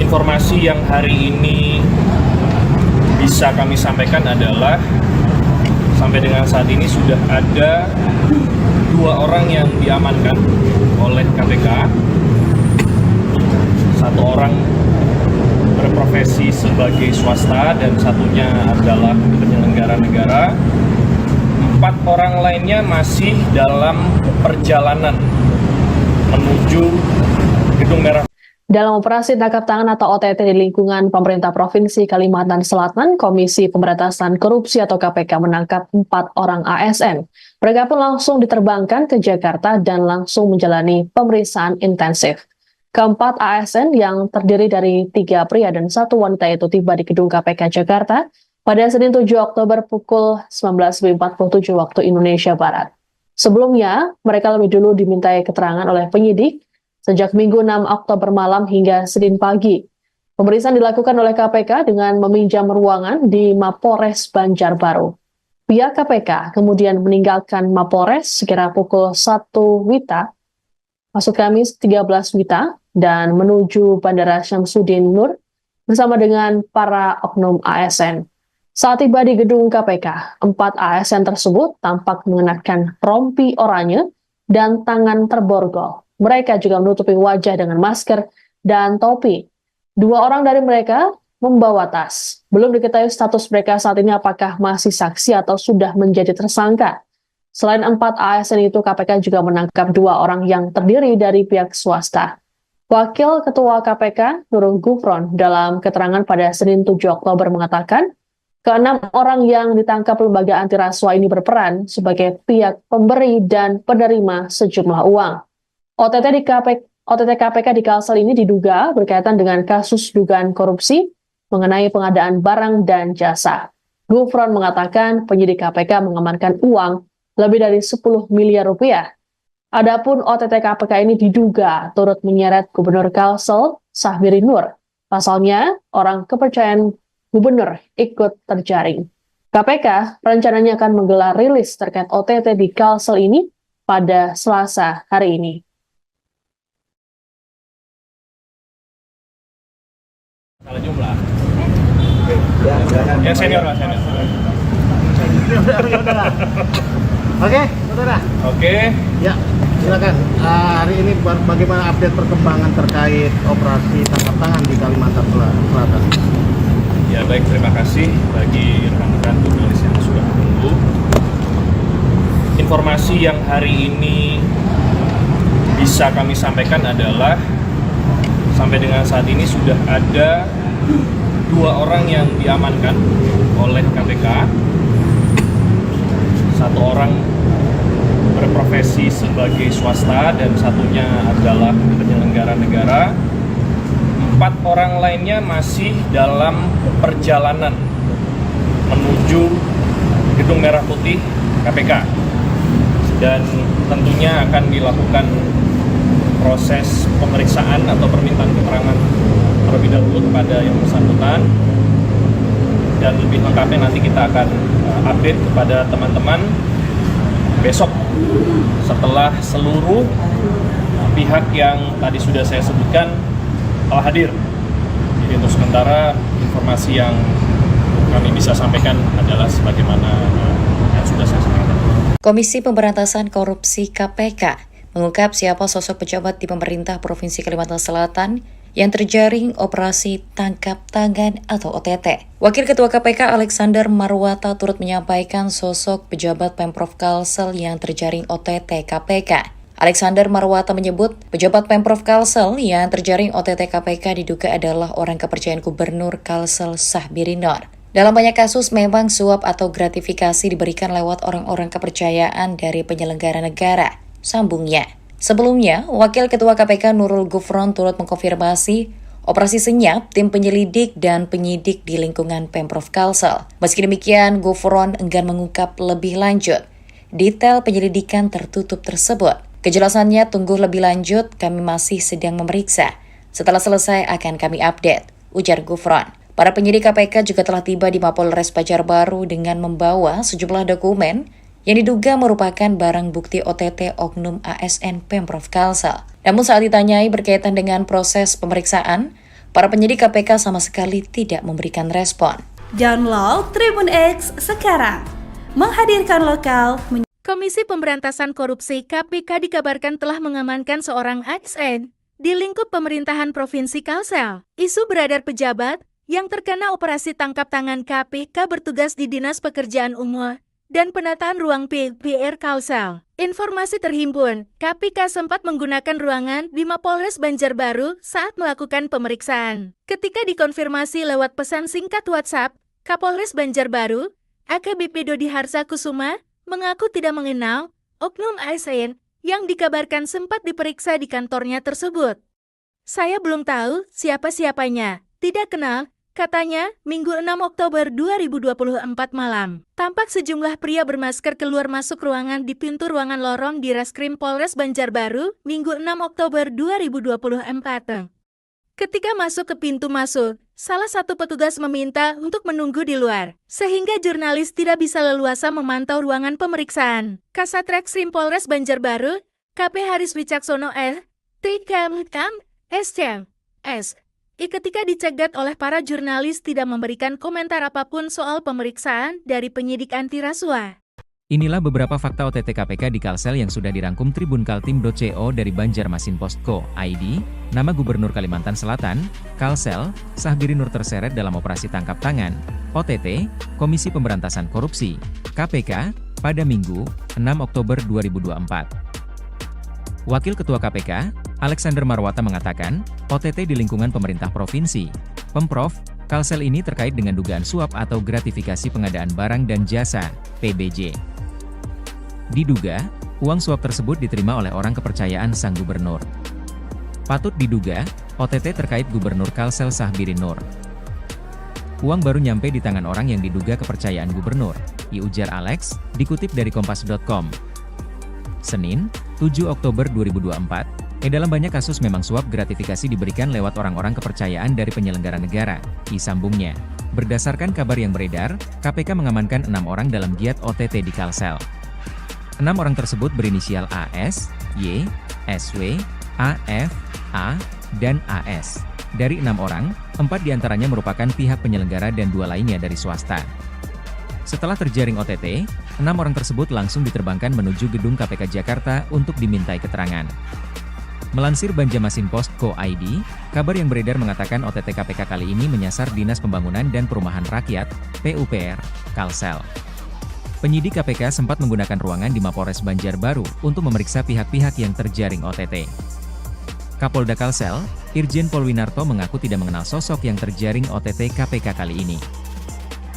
Informasi yang hari ini bisa kami sampaikan adalah sampai dengan saat ini sudah ada 2 orang yang diamankan oleh KPK. 1 orang berprofesi sebagai swasta dan satunya adalah penyelenggara negara. 4 orang lainnya masih dalam perjalanan menuju Gedung Merah. Dalam operasi tangkap tangan atau OTT di lingkungan pemerintah Provinsi Kalimantan Selatan, Komisi Pemberantasan Korupsi atau KPK menangkap 4 orang ASN. Mereka pun langsung diterbangkan ke Jakarta dan langsung menjalani pemeriksaan intensif. Keempat ASN yang terdiri dari 3 pria dan 1 wanita itu tiba di gedung KPK Jakarta pada Senin 7 Oktober pukul 19.47 waktu Indonesia Barat. Sebelumnya, mereka lebih dulu dimintai keterangan oleh penyidik sejak Minggu 6 Oktober malam hingga Senin pagi. Pemeriksaan dilakukan oleh KPK dengan meminjam ruangan di Mapolres Banjarbaru. Pihak KPK kemudian meninggalkan Mapolres sekira pukul 1 WITA, maksud kami 13 WITA, dan menuju Bandara Syamsuddin Nur bersama dengan para oknum ASN. Saat tiba di gedung KPK, 4 ASN tersebut tampak mengenakan rompi oranye dan tangan terborgol. Mereka juga menutupi wajah dengan masker dan topi. 2 orang dari mereka membawa tas. Belum diketahui status mereka saat ini apakah masih saksi atau sudah menjadi tersangka. Selain 4 ASN itu, KPK juga menangkap 2 orang yang terdiri dari pihak swasta. Wakil Ketua KPK, Nurul Gufron, dalam keterangan pada Senin 7 Oktober mengatakan, ke-6 orang yang ditangkap lembaga anti rasuah ini berperan sebagai pihak pemberi dan penerima sejumlah uang. OTT KPK di Kalsel ini diduga berkaitan dengan kasus dugaan korupsi mengenai pengadaan barang dan jasa. Gufron mengatakan penyidik KPK mengamankan uang lebih dari 10 miliar rupiah. Adapun OTT KPK ini diduga turut menyeret Gubernur Kalsel, Sahbiri Nur. Pasalnya, orang kepercayaan gubernur ikut terjaring. KPK rencananya akan menggelar rilis terkait OTT di Kalsel ini pada Selasa hari ini. Salah jumlah. Yang senior lah, senior. Oke, saudara. Oke. Ya, silakan. Hari ini bagaimana update perkembangan terkait operasi tangkap tangan di Kalimantan Selatan? Ya baik, terima kasih bagi rekan-rekan jurnalis yang sudah menunggu. Informasi yang hari ini bisa kami sampaikan adalah sampai dengan saat ini sudah ada 2 orang yang diamankan oleh KPK. 1 orang berprofesi sebagai swasta dan satunya adalah penyelenggara negara. 4 orang lainnya masih dalam perjalanan menuju Gedung Merah Putih KPK. Dan tentunya akan dilakukan proses pemeriksaan atau permintaan keterangan terlebih dahulu kepada yang bersangkutan, dan lebih lengkapnya nanti kita akan update kepada teman-teman besok setelah seluruh pihak yang tadi sudah saya sebutkan telah hadir. Jadi untuk sementara informasi yang kami bisa sampaikan adalah sebagaimana yang sudah saya sampaikan. Komisi Pemberantasan Korupsi KPK mengungkap siapa sosok pejabat di pemerintah Provinsi Kalimantan Selatan yang terjaring operasi tangkap tangan atau OTT. Wakil Ketua KPK Alexander Marwata turut menyampaikan sosok pejabat Pemprov Kalsel yang terjaring OTT KPK. Alexander Marwata menyebut pejabat Pemprov Kalsel yang terjaring OTT KPK diduga adalah orang kepercayaan Gubernur Kalsel Sahbiri Nur. Dalam banyak kasus memang suap atau gratifikasi diberikan lewat orang-orang kepercayaan dari penyelenggara negara, sambungnya. Sebelumnya, Wakil Ketua KPK Nurul Gufron turut mengkonfirmasi operasi senyap tim penyelidik dan penyidik di lingkungan Pemprov Kalsel. Meski demikian, Gufron enggan mengungkap lebih lanjut detail penyelidikan tertutup tersebut. Kejelasannya tunggu lebih lanjut, kami masih sedang memeriksa. Setelah selesai akan kami update, ujar Gufron. Para penyidik KPK juga telah tiba di Mapolres Banjarbaru dengan membawa sejumlah dokumen yang diduga merupakan barang bukti OTT oknum ASN Pemprov Kalsel. Namun saat ditanyai berkaitan dengan proses pemeriksaan, para penyidik KPK sama sekali tidak memberikan respon. Download Tribun X sekarang. Menghadirkan lokal. Komisi Pemberantasan Korupsi KPK dikabarkan telah mengamankan seorang ASN di lingkup pemerintahan Provinsi Kalsel. Isu beredar pejabat yang terkena operasi tangkap tangan KPK bertugas di Dinas Pekerjaan Umum dan penataan ruang PR Kalsel. Informasi terhimpun, KPK sempat menggunakan ruangan di Mapolres Banjarbaru saat melakukan pemeriksaan. Ketika dikonfirmasi lewat pesan singkat WhatsApp, Kapolres Banjarbaru, AKBP Dodi Harsa Kusuma, mengaku tidak mengenal oknum ASN yang dikabarkan sempat diperiksa di kantornya tersebut. Saya belum tahu siapa-siapanya, tidak kenal, katanya, Minggu 6 Oktober 2024 malam. Tampak sejumlah pria bermasker keluar masuk ruangan di pintu ruangan lorong di Reskrim Polres Banjarbaru, Minggu 6 Oktober 2024. Ketika masuk ke pintu masuk, salah satu petugas meminta untuk menunggu di luar, sehingga jurnalis tidak bisa leluasa memantau ruangan pemeriksaan. Kasat Reskrim Polres Banjarbaru, KP Haris Wicaksono ketika dicegat oleh para jurnalis tidak memberikan komentar apapun soal pemeriksaan dari penyidik anti rasuah. Inilah beberapa fakta OTT KPK di Kalsel yang sudah dirangkum tribunkaltim.co dari Banjarmasin.co.id. Nama Gubernur Kalimantan Selatan, Kalsel, Sahbiri Nur terseret dalam operasi tangkap tangan, OTT, Komisi Pemberantasan Korupsi, KPK, pada Minggu, 6 Oktober 2024. Wakil Ketua KPK, Alexander Marwata mengatakan, OTT di lingkungan pemerintah provinsi, Pemprov, Kalsel ini terkait dengan dugaan suap atau gratifikasi pengadaan barang dan jasa, PBJ. Diduga, uang suap tersebut diterima oleh orang kepercayaan sang gubernur. Patut diduga, OTT terkait Gubernur Kalsel Sahbiri Nur. Uang baru nyampe di tangan orang yang diduga kepercayaan gubernur, ujar Alex, dikutip dari kompas.com. Senin, 7 Oktober 2024, dalam banyak kasus memang suap gratifikasi diberikan lewat orang-orang kepercayaan dari penyelenggara negara, sambungnya. Berdasarkan kabar yang beredar, KPK mengamankan 6 orang dalam giat OTT di Kalsel. 6 orang tersebut berinisial AS, Y, SW, AF, A, dan AS. Dari 6 orang, 4 diantaranya merupakan pihak penyelenggara dan 2 lainnya dari swasta. Setelah terjaring OTT, 6 orang tersebut langsung diterbangkan menuju gedung KPK Jakarta untuk dimintai keterangan. Melansir Banjarmasin.co.id, kabar yang beredar mengatakan OTT KPK kali ini menyasar Dinas Pembangunan dan Perumahan Rakyat, PUPR, Kalsel. Penyidik KPK sempat menggunakan ruangan di Mapolres Banjarbaru untuk memeriksa pihak-pihak yang terjaring OTT. Kapolda Kalsel, Irjen Pol Winarto mengaku tidak mengenal sosok yang terjaring OTT KPK kali ini.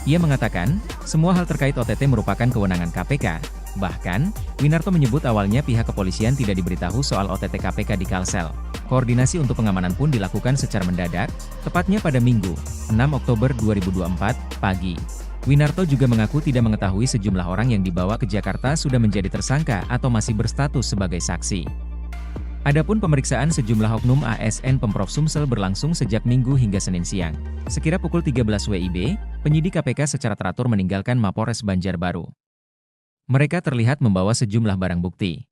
Ia mengatakan, semua hal terkait OTT merupakan kewenangan KPK. Bahkan, Winarto menyebut awalnya pihak kepolisian tidak diberitahu soal OTT KPK di Kalsel. Koordinasi untuk pengamanan pun dilakukan secara mendadak, tepatnya pada Minggu, 6 Oktober 2024, pagi. Winarto juga mengaku tidak mengetahui sejumlah orang yang dibawa ke Jakarta sudah menjadi tersangka atau masih berstatus sebagai saksi. Adapun pemeriksaan sejumlah oknum ASN Pemprov Sumsel berlangsung sejak Minggu hingga Senin siang. Sekira pukul 13 WIB, penyidik KPK secara teratur meninggalkan Mapolres Banjarbaru. Mereka terlihat membawa sejumlah barang bukti.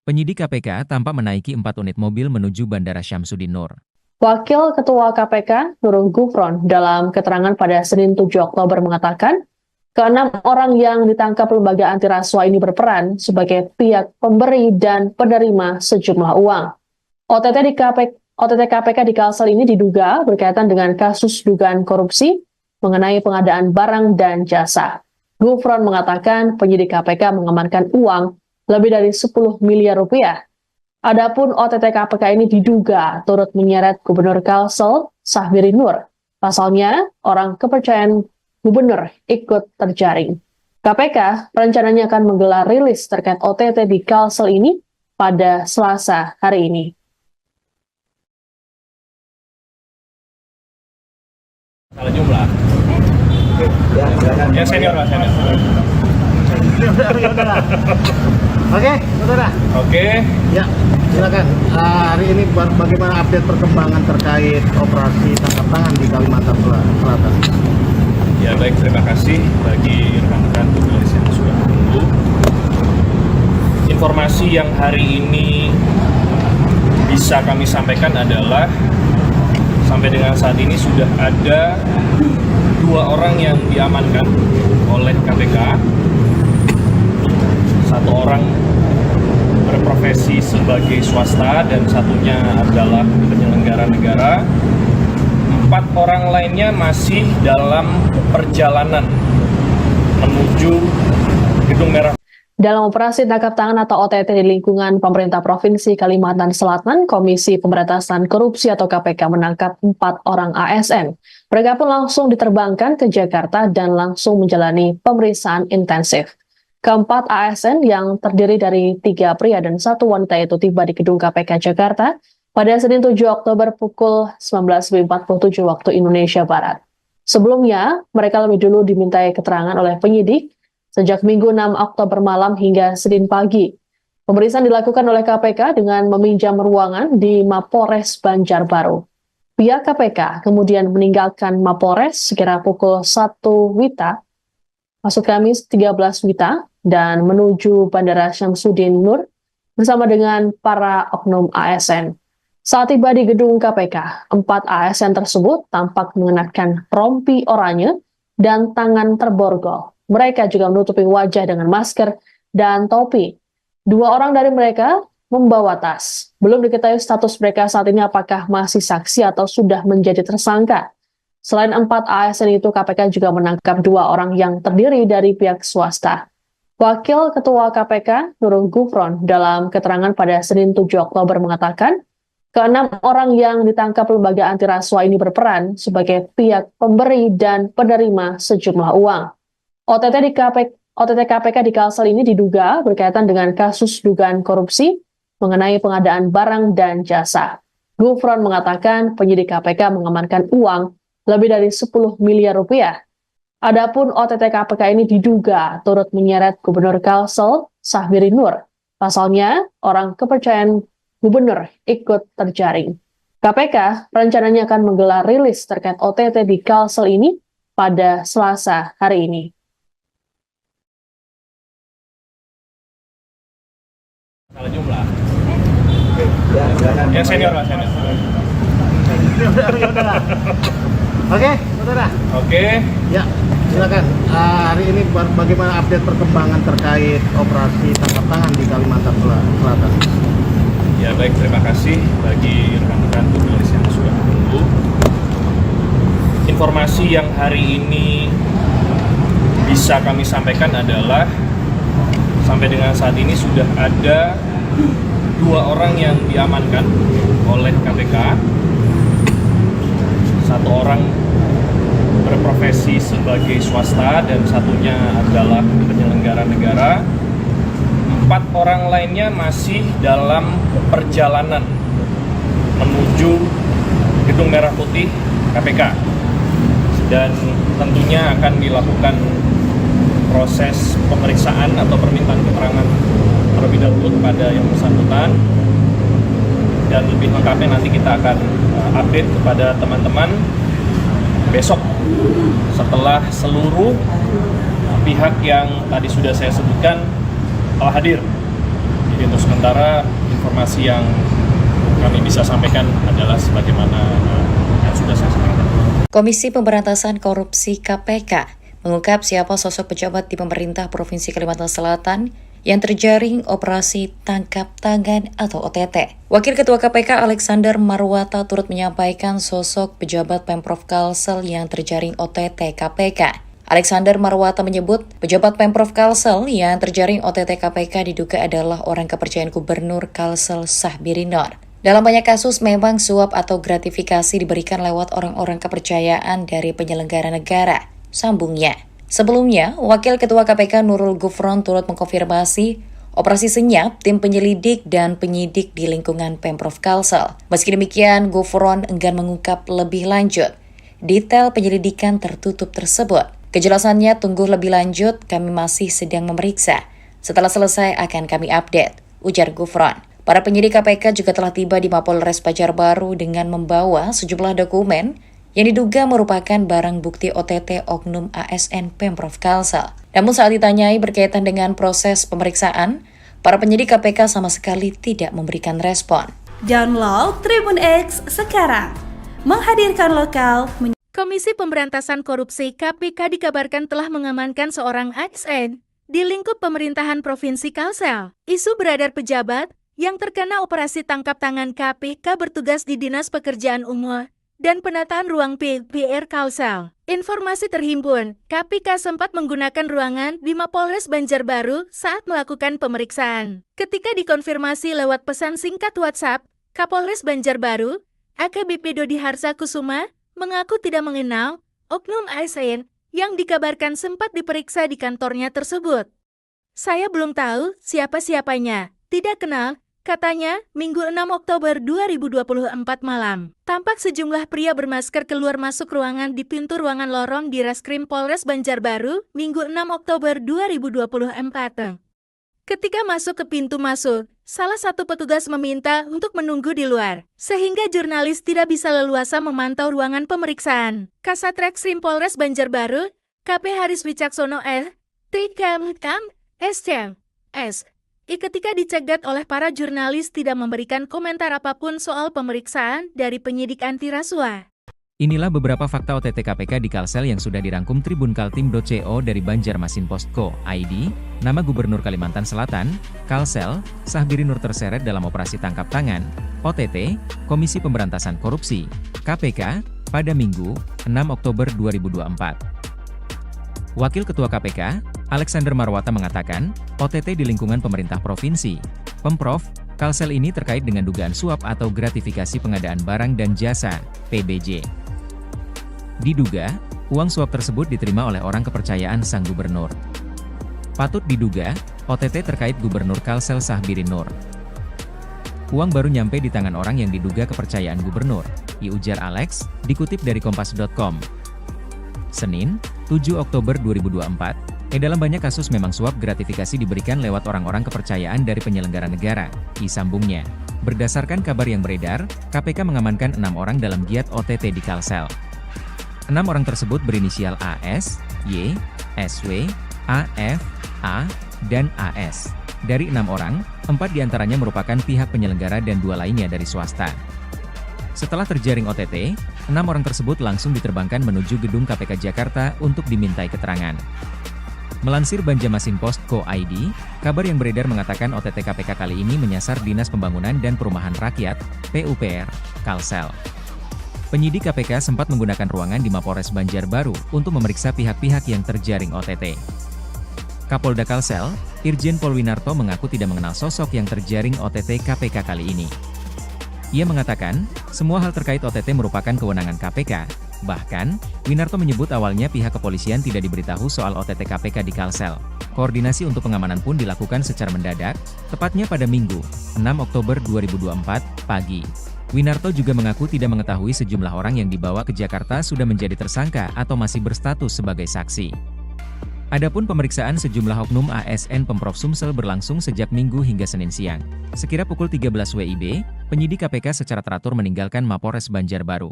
Penyidik KPK tampak menaiki 4 unit mobil menuju Bandara Syamsuddin Nur. Wakil Ketua KPK, Nurul Gufron, dalam keterangan pada Senin 7 Oktober mengatakan, ke-6 orang yang ditangkap lembaga anti rasuah ini berperan sebagai pihak pemberi dan penerima sejumlah uang. OTT KPK di Kalsel ini diduga berkaitan dengan kasus dugaan korupsi mengenai pengadaan barang dan jasa. Gufron mengatakan penyidik KPK mengamankan uang lebih dari 10 miliar rupiah. Adapun OTT KPK ini diduga turut menyeret Gubernur Kalsel, Sahbiri Nur. Pasalnya, orang kepercayaan gubernur ikut terjaring. KPK rencananya akan menggelar rilis terkait OTT di Kalsel ini pada Selasa hari ini. Salah jumlah. Ya senior lah, senior. Oke, saudara. Oke. Ya, silakan. Hari ini bagaimana update perkembangan terkait operasi tangkap tangan di Kalimantan Selatan? Ya baik, terima kasih bagi rekan-rekan jurnalis yang sudah menunggu. Informasi yang hari ini bisa kami sampaikan adalah sampai dengan saat ini sudah ada 2 orang yang diamankan oleh KPK. 1 orang berprofesi sebagai swasta dan satunya adalah penyelenggara negara. 4 orang lainnya masih dalam perjalanan menuju Gedung Merah. Dalam operasi tangkap tangan atau OTT di lingkungan pemerintah Provinsi Kalimantan Selatan, Komisi Pemberantasan Korupsi atau KPK menangkap 4 orang ASN. Mereka pun langsung diterbangkan ke Jakarta dan langsung menjalani pemeriksaan intensif. Keempat ASN yang terdiri dari 3 pria dan 1 wanita itu tiba di gedung KPK Jakarta pada Senin 7 Oktober pukul 19.47 waktu Indonesia Barat. Sebelumnya, mereka lebih dulu dimintai keterangan oleh penyidik sejak Minggu 6 Oktober malam hingga Senin pagi. Pemeriksaan dilakukan oleh KPK dengan meminjam ruangan di Mapolres Banjarbaru. Pihak KPK kemudian meninggalkan Mapolres sekira pukul 1 WITA, maksud Kamis 13 WITA, dan menuju Bandara Syamsuddin Nur bersama dengan para oknum ASN. Saat tiba di gedung KPK, 4 ASN tersebut tampak mengenakan rompi oranye dan tangan terborgol. Mereka juga menutupi wajah dengan masker dan topi. 2 orang dari mereka membawa tas. Belum diketahui status mereka saat ini apakah masih saksi atau sudah menjadi tersangka. Selain 4 ASN itu, KPK juga menangkap 2 orang yang terdiri dari pihak swasta. Wakil Ketua KPK, Nurul Gufron, dalam keterangan pada Senin 7 Oktober mengatakan, ke-6 orang yang ditangkap lembaga anti rasuah ini berperan sebagai pihak pemberi dan penerima sejumlah uang. OTT KPK di Kalsel ini diduga berkaitan dengan kasus dugaan korupsi mengenai pengadaan barang dan jasa. Gufron mengatakan penyidik KPK mengamankan uang lebih dari 10 miliar rupiah. Adapun OTT KPK ini diduga turut menyeret Gubernur Kalsel, Sahbiri Nur. Pasalnya, orang kepercayaan gubernur ikut terjaring. KPK rencananya akan menggelar rilis terkait OTT di Kalsel ini pada Selasa hari ini. Salah jumlah. Yang senior lah, senior. Oke, saudara. Oke. Ya, silakan. Hari ini bagaimana update perkembangan terkait operasi tangkap tangan di Kalimantan Selatan? Ya baik, terima kasih bagi rekan-rekan jurnalis yang sudah menunggu. Informasi yang hari ini bisa kami sampaikan adalah sampai dengan saat ini sudah ada 2 orang yang diamankan oleh KPK. 1 orang berprofesi sebagai swasta dan satunya adalah penyelenggara negara. 4 orang lainnya masih dalam perjalanan menuju Gedung Merah Putih KPK. Dan tentunya akan dilakukan proses pemeriksaan atau permintaan keterangan terlebih dahulu kepada yang bersangkutan, dan lebih lengkapnya nanti kita akan update kepada teman-teman besok setelah seluruh pihak yang tadi sudah saya sebutkan telah hadir. Jadi untuk sementara informasi yang kami bisa sampaikan adalah sebagaimana yang sudah saya sampaikan. Komisi Pemberantasan Korupsi KPK mengungkap siapa sosok pejabat di pemerintah Provinsi Kalimantan Selatan yang terjaring operasi tangkap tangan atau OTT. Wakil Ketua KPK Alexander Marwata turut menyampaikan sosok pejabat Pemprov Kalsel yang terjaring OTT KPK. Alexander Marwata menyebut pejabat Pemprov Kalsel yang terjaring OTT KPK diduga adalah orang kepercayaan Gubernur Kalsel Sahbiri Nur. Dalam banyak kasus memang suap atau gratifikasi diberikan lewat orang-orang kepercayaan dari penyelenggara negara. Sambungnya, sebelumnya, Wakil Ketua KPK Nurul Gufron turut mengkonfirmasi operasi senyap tim penyelidik dan penyidik di lingkungan Pemprov Kalsel. Meski demikian, Gufron enggan mengungkap lebih lanjut detail penyelidikan tertutup tersebut. Kejelasannya tunggu lebih lanjut, kami masih sedang memeriksa. Setelah selesai akan kami update, ujar Gufron. Para penyidik KPK juga telah tiba di Mapolres Banjarbaru dengan membawa sejumlah dokumen yang diduga merupakan barang bukti OTT oknum ASN Pemprov Kalsel. Namun saat ditanyai berkaitan dengan proses pemeriksaan, para penyidik KPK sama sekali tidak memberikan respon. Download Tribun X sekarang. Menghadirkan lokal. Komisi Pemberantasan Korupsi KPK dikabarkan telah mengamankan seorang ASN di lingkup pemerintahan Provinsi Kalsel. Isu beredar pejabat yang terkena operasi tangkap tangan KPK bertugas di Dinas Pekerjaan Umum dan penataan ruang PR Kalsel. Informasi terhimpun, KPK sempat menggunakan ruangan di Mapolres Banjarbaru saat melakukan pemeriksaan. Ketika dikonfirmasi lewat pesan singkat WhatsApp, Kapolres Banjarbaru, AKBP Dodi Harsa Kusuma, mengaku tidak mengenal oknum ASN yang dikabarkan sempat diperiksa di kantornya tersebut. Saya belum tahu siapa-siapanya, tidak kenal, katanya Minggu 6 Oktober 2024 malam. Tampak sejumlah pria bermasker keluar masuk ruangan di pintu ruangan lorong di Reskrim Polres Banjarbaru, Minggu 6 Oktober 2024. Ketika masuk ke pintu masuk, salah satu petugas meminta untuk menunggu di luar, sehingga jurnalis tidak bisa leluasa memantau ruangan pemeriksaan. Kasat Reskrim Polres Banjarbaru, KP Haris Wicaksono ketika dicegat oleh para jurnalis tidak memberikan komentar apapun soal pemeriksaan dari penyidik anti rasuah. Inilah beberapa fakta OTT KPK di Kalsel yang sudah dirangkum tribunkaltim.co dari Banjarmasin.co.id. Nama Gubernur Kalimantan Selatan, Kalsel, Sahbiri Nur terseret dalam operasi tangkap tangan, OTT, Komisi Pemberantasan Korupsi, KPK, pada Minggu, 6 Oktober 2024. Wakil Ketua KPK, Alexander Marwata mengatakan, OTT di lingkungan pemerintah provinsi, Pemprov, Kalsel ini terkait dengan dugaan suap atau gratifikasi pengadaan barang dan jasa, PBJ. Diduga, uang suap tersebut diterima oleh orang kepercayaan sang gubernur. Patut diduga, OTT terkait Gubernur Kalsel Sahbiri Nur. Uang baru nyampe di tangan orang yang diduga kepercayaan gubernur, ujar Alex, dikutip dari kompas.com. Senin, 7 Oktober 2024, dalam banyak kasus memang suap gratifikasi diberikan lewat orang-orang kepercayaan dari penyelenggara negara, sambungnya. Berdasarkan kabar yang beredar, KPK mengamankan 6 orang dalam giat OTT di Kalsel. 6 orang tersebut berinisial AS, Y, SW, AF, A, dan AS. Dari 6 orang, 4 diantaranya merupakan pihak penyelenggara dan 2 lainnya dari swasta. Setelah terjaring OTT, 6 orang tersebut langsung diterbangkan menuju gedung KPK Jakarta untuk dimintai keterangan. Melansir Banjarmasin.co.id, kabar yang beredar mengatakan OTT KPK kali ini menyasar Dinas Pembangunan dan Perumahan Rakyat, PUPR, Kalsel. Penyidik KPK sempat menggunakan ruangan di Mapolres Banjarbaru untuk memeriksa pihak-pihak yang terjaring OTT. Kapolda Kalsel, Irjen Pol Winarto mengaku tidak mengenal sosok yang terjaring OTT KPK kali ini. Ia mengatakan, semua hal terkait OTT merupakan kewenangan KPK. Bahkan, Winarto menyebut awalnya pihak kepolisian tidak diberitahu soal OTT KPK di Kalsel. Koordinasi untuk pengamanan pun dilakukan secara mendadak, tepatnya pada Minggu, 6 Oktober 2024, pagi. Winarto juga mengaku tidak mengetahui sejumlah orang yang dibawa ke Jakarta sudah menjadi tersangka atau masih berstatus sebagai saksi. Adapun pemeriksaan sejumlah oknum ASN Pemprov Sumsel berlangsung sejak Minggu hingga Senin siang. Sekira pukul 13 WIB, penyidik KPK secara teratur meninggalkan Mapolres Banjarbaru.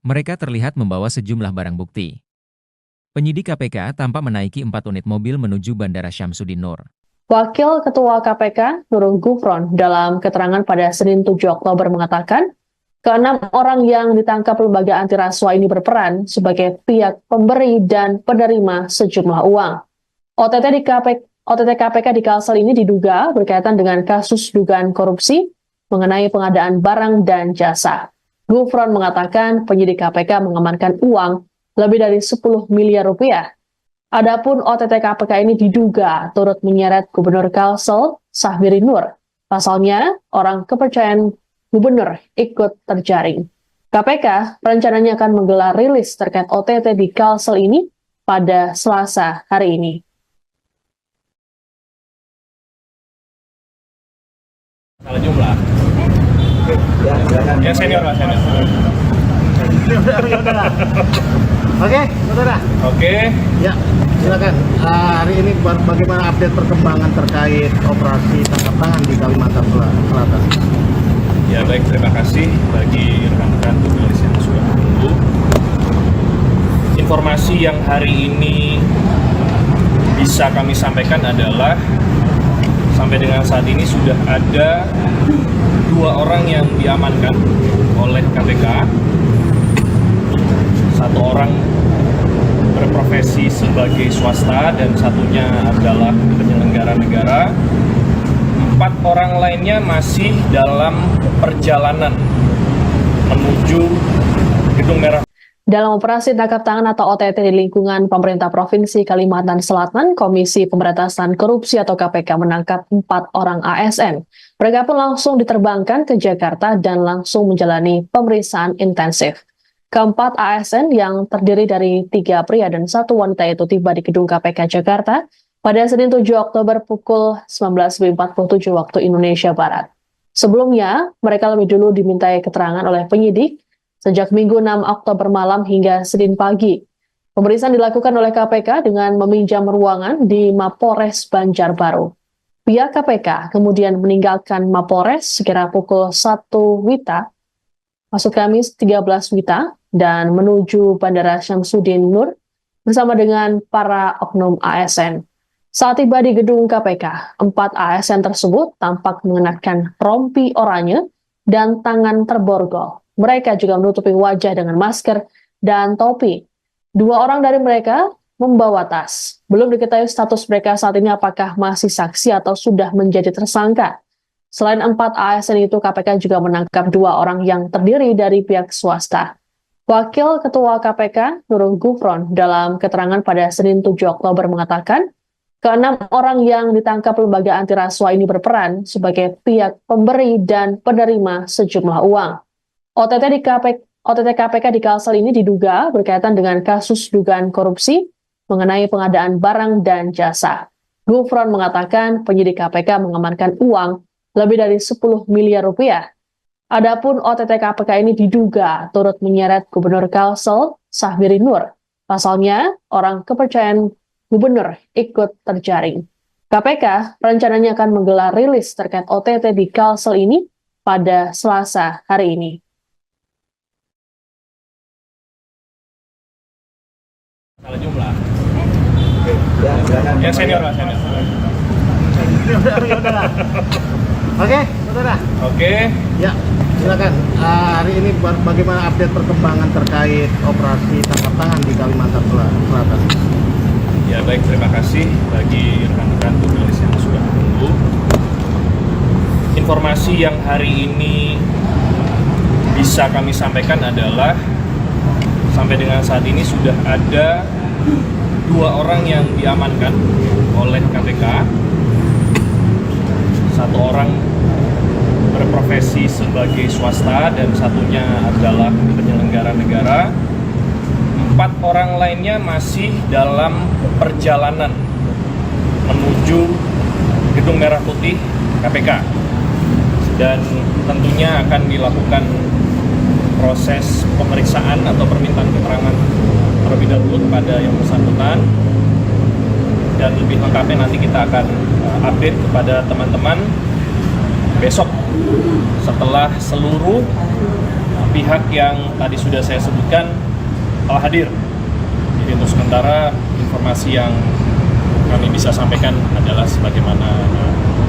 Mereka terlihat membawa sejumlah barang bukti. Penyidik KPK tampak menaiki 4 unit mobil menuju Bandara Syamsuddin Nur. Wakil Ketua KPK, Nurul Gufron, dalam keterangan pada Senin 7 Oktober mengatakan, ke-6 orang yang ditangkap lembaga anti rasuah ini berperan sebagai pihak pemberi dan penerima sejumlah uang. OTT KPK di Kalsel ini diduga berkaitan dengan kasus dugaan korupsi mengenai pengadaan barang dan jasa. Gufron mengatakan penyidik KPK mengamankan uang lebih dari 10 miliar rupiah. Adapun OTT KPK ini diduga turut menyeret Gubernur Kalsel, Sahbiri Nur. Pasalnya, orang kepercayaan gubernur ikut terjaring. KPK rencananya akan menggelar rilis terkait OTT di Kalsel ini pada Selasa hari ini. Salah jumlah. Ya senior lah, senior. Oke, saudara. Oke. Ya, silakan. Hari ini bagaimana update perkembangan terkait operasi tangkap tangan di Kalimantan Selatan? Ya baik, terima kasih bagi rekan-rekan jurnalis yang sudah menunggu. Informasi yang hari ini bisa kami sampaikan adalah sampai dengan saat ini sudah ada 2 orang yang diamankan oleh KPK. 1 orang berprofesi sebagai swasta dan satunya adalah penyelenggara negara. 4 orang lainnya masih dalam perjalanan menuju Gedung Merah Dalam operasi tangkap tangan atau OTT di lingkungan pemerintah Provinsi Kalimantan Selatan, Komisi Pemberantasan Korupsi atau KPK menangkap 4 orang ASN. Mereka pun langsung diterbangkan ke Jakarta dan langsung menjalani pemeriksaan intensif. Keempat ASN yang terdiri dari 3 pria dan 1 wanita itu tiba di gedung KPK Jakarta pada Senin 7 Oktober pukul 19.47 waktu Indonesia Barat. Sebelumnya, mereka lebih dulu dimintai keterangan oleh penyidik sejak Minggu 6 Oktober malam hingga Senin pagi. Pemeriksaan dilakukan oleh KPK dengan meminjam ruangan di Mapolres Banjarbaru. Pihak KPK kemudian meninggalkan Mapolres sekira pukul 1 WITA, maksud Kamis 13 WITA, dan menuju Bandara Syamsuddin Nur bersama dengan para oknum ASN. Saat tiba di gedung KPK, 4 ASN tersebut tampak mengenakan rompi oranye dan tangan terborgol. Mereka juga menutupi wajah dengan masker dan topi. 2 orang dari mereka membawa tas. Belum diketahui status mereka saat ini apakah masih saksi atau sudah menjadi tersangka. Selain 4 ASN itu, KPK juga menangkap 2 orang yang terdiri dari pihak swasta. Wakil Ketua KPK, Nurul Gufron, dalam keterangan pada Senin 7 Oktober mengatakan, ke-6 orang yang ditangkap lembaga anti rasuah ini berperan sebagai pihak pemberi dan penerima sejumlah uang. OTT KPK di Kalsel ini diduga berkaitan dengan kasus dugaan korupsi mengenai pengadaan barang dan jasa. Gufron mengatakan penyidik KPK mengamankan uang lebih dari 10 miliar rupiah. Adapun OTT KPK ini diduga turut menyeret Gubernur Kalsel, Sahbiri Nur. Pasalnya, orang kepercayaan gubernur ikut terjaring. KPK rencananya akan menggelar rilis terkait OTT di Kalsel ini pada Selasa hari ini. salah jumlah. Yang senior lah, senior. Oke, saudara. Oke. Ya, silakan. Hari ini bagaimana update perkembangan terkait operasi tangkap tangan di Kalimantan Selatan? Ya baik, terima kasih bagi rekan-rekan jurnalis yang sudah menunggu. Informasi yang hari ini bisa kami sampaikan adalah sampai dengan saat ini sudah ada 2 orang yang diamankan oleh KPK. 1 orang berprofesi sebagai swasta dan satunya adalah penyelenggara negara. 4 orang lainnya masih dalam perjalanan menuju Gedung Merah Putih KPK. Dan tentunya akan dilakukan proses pemeriksaan atau permintaan keterangan terlebih dahulu kepada yang bersangkutan, dan lebih lengkapnya nanti kita akan update kepada teman-teman besok setelah seluruh pihak yang tadi sudah saya sebutkan telah hadir. Jadi untuk sementara informasi yang kami bisa sampaikan adalah sebagaimana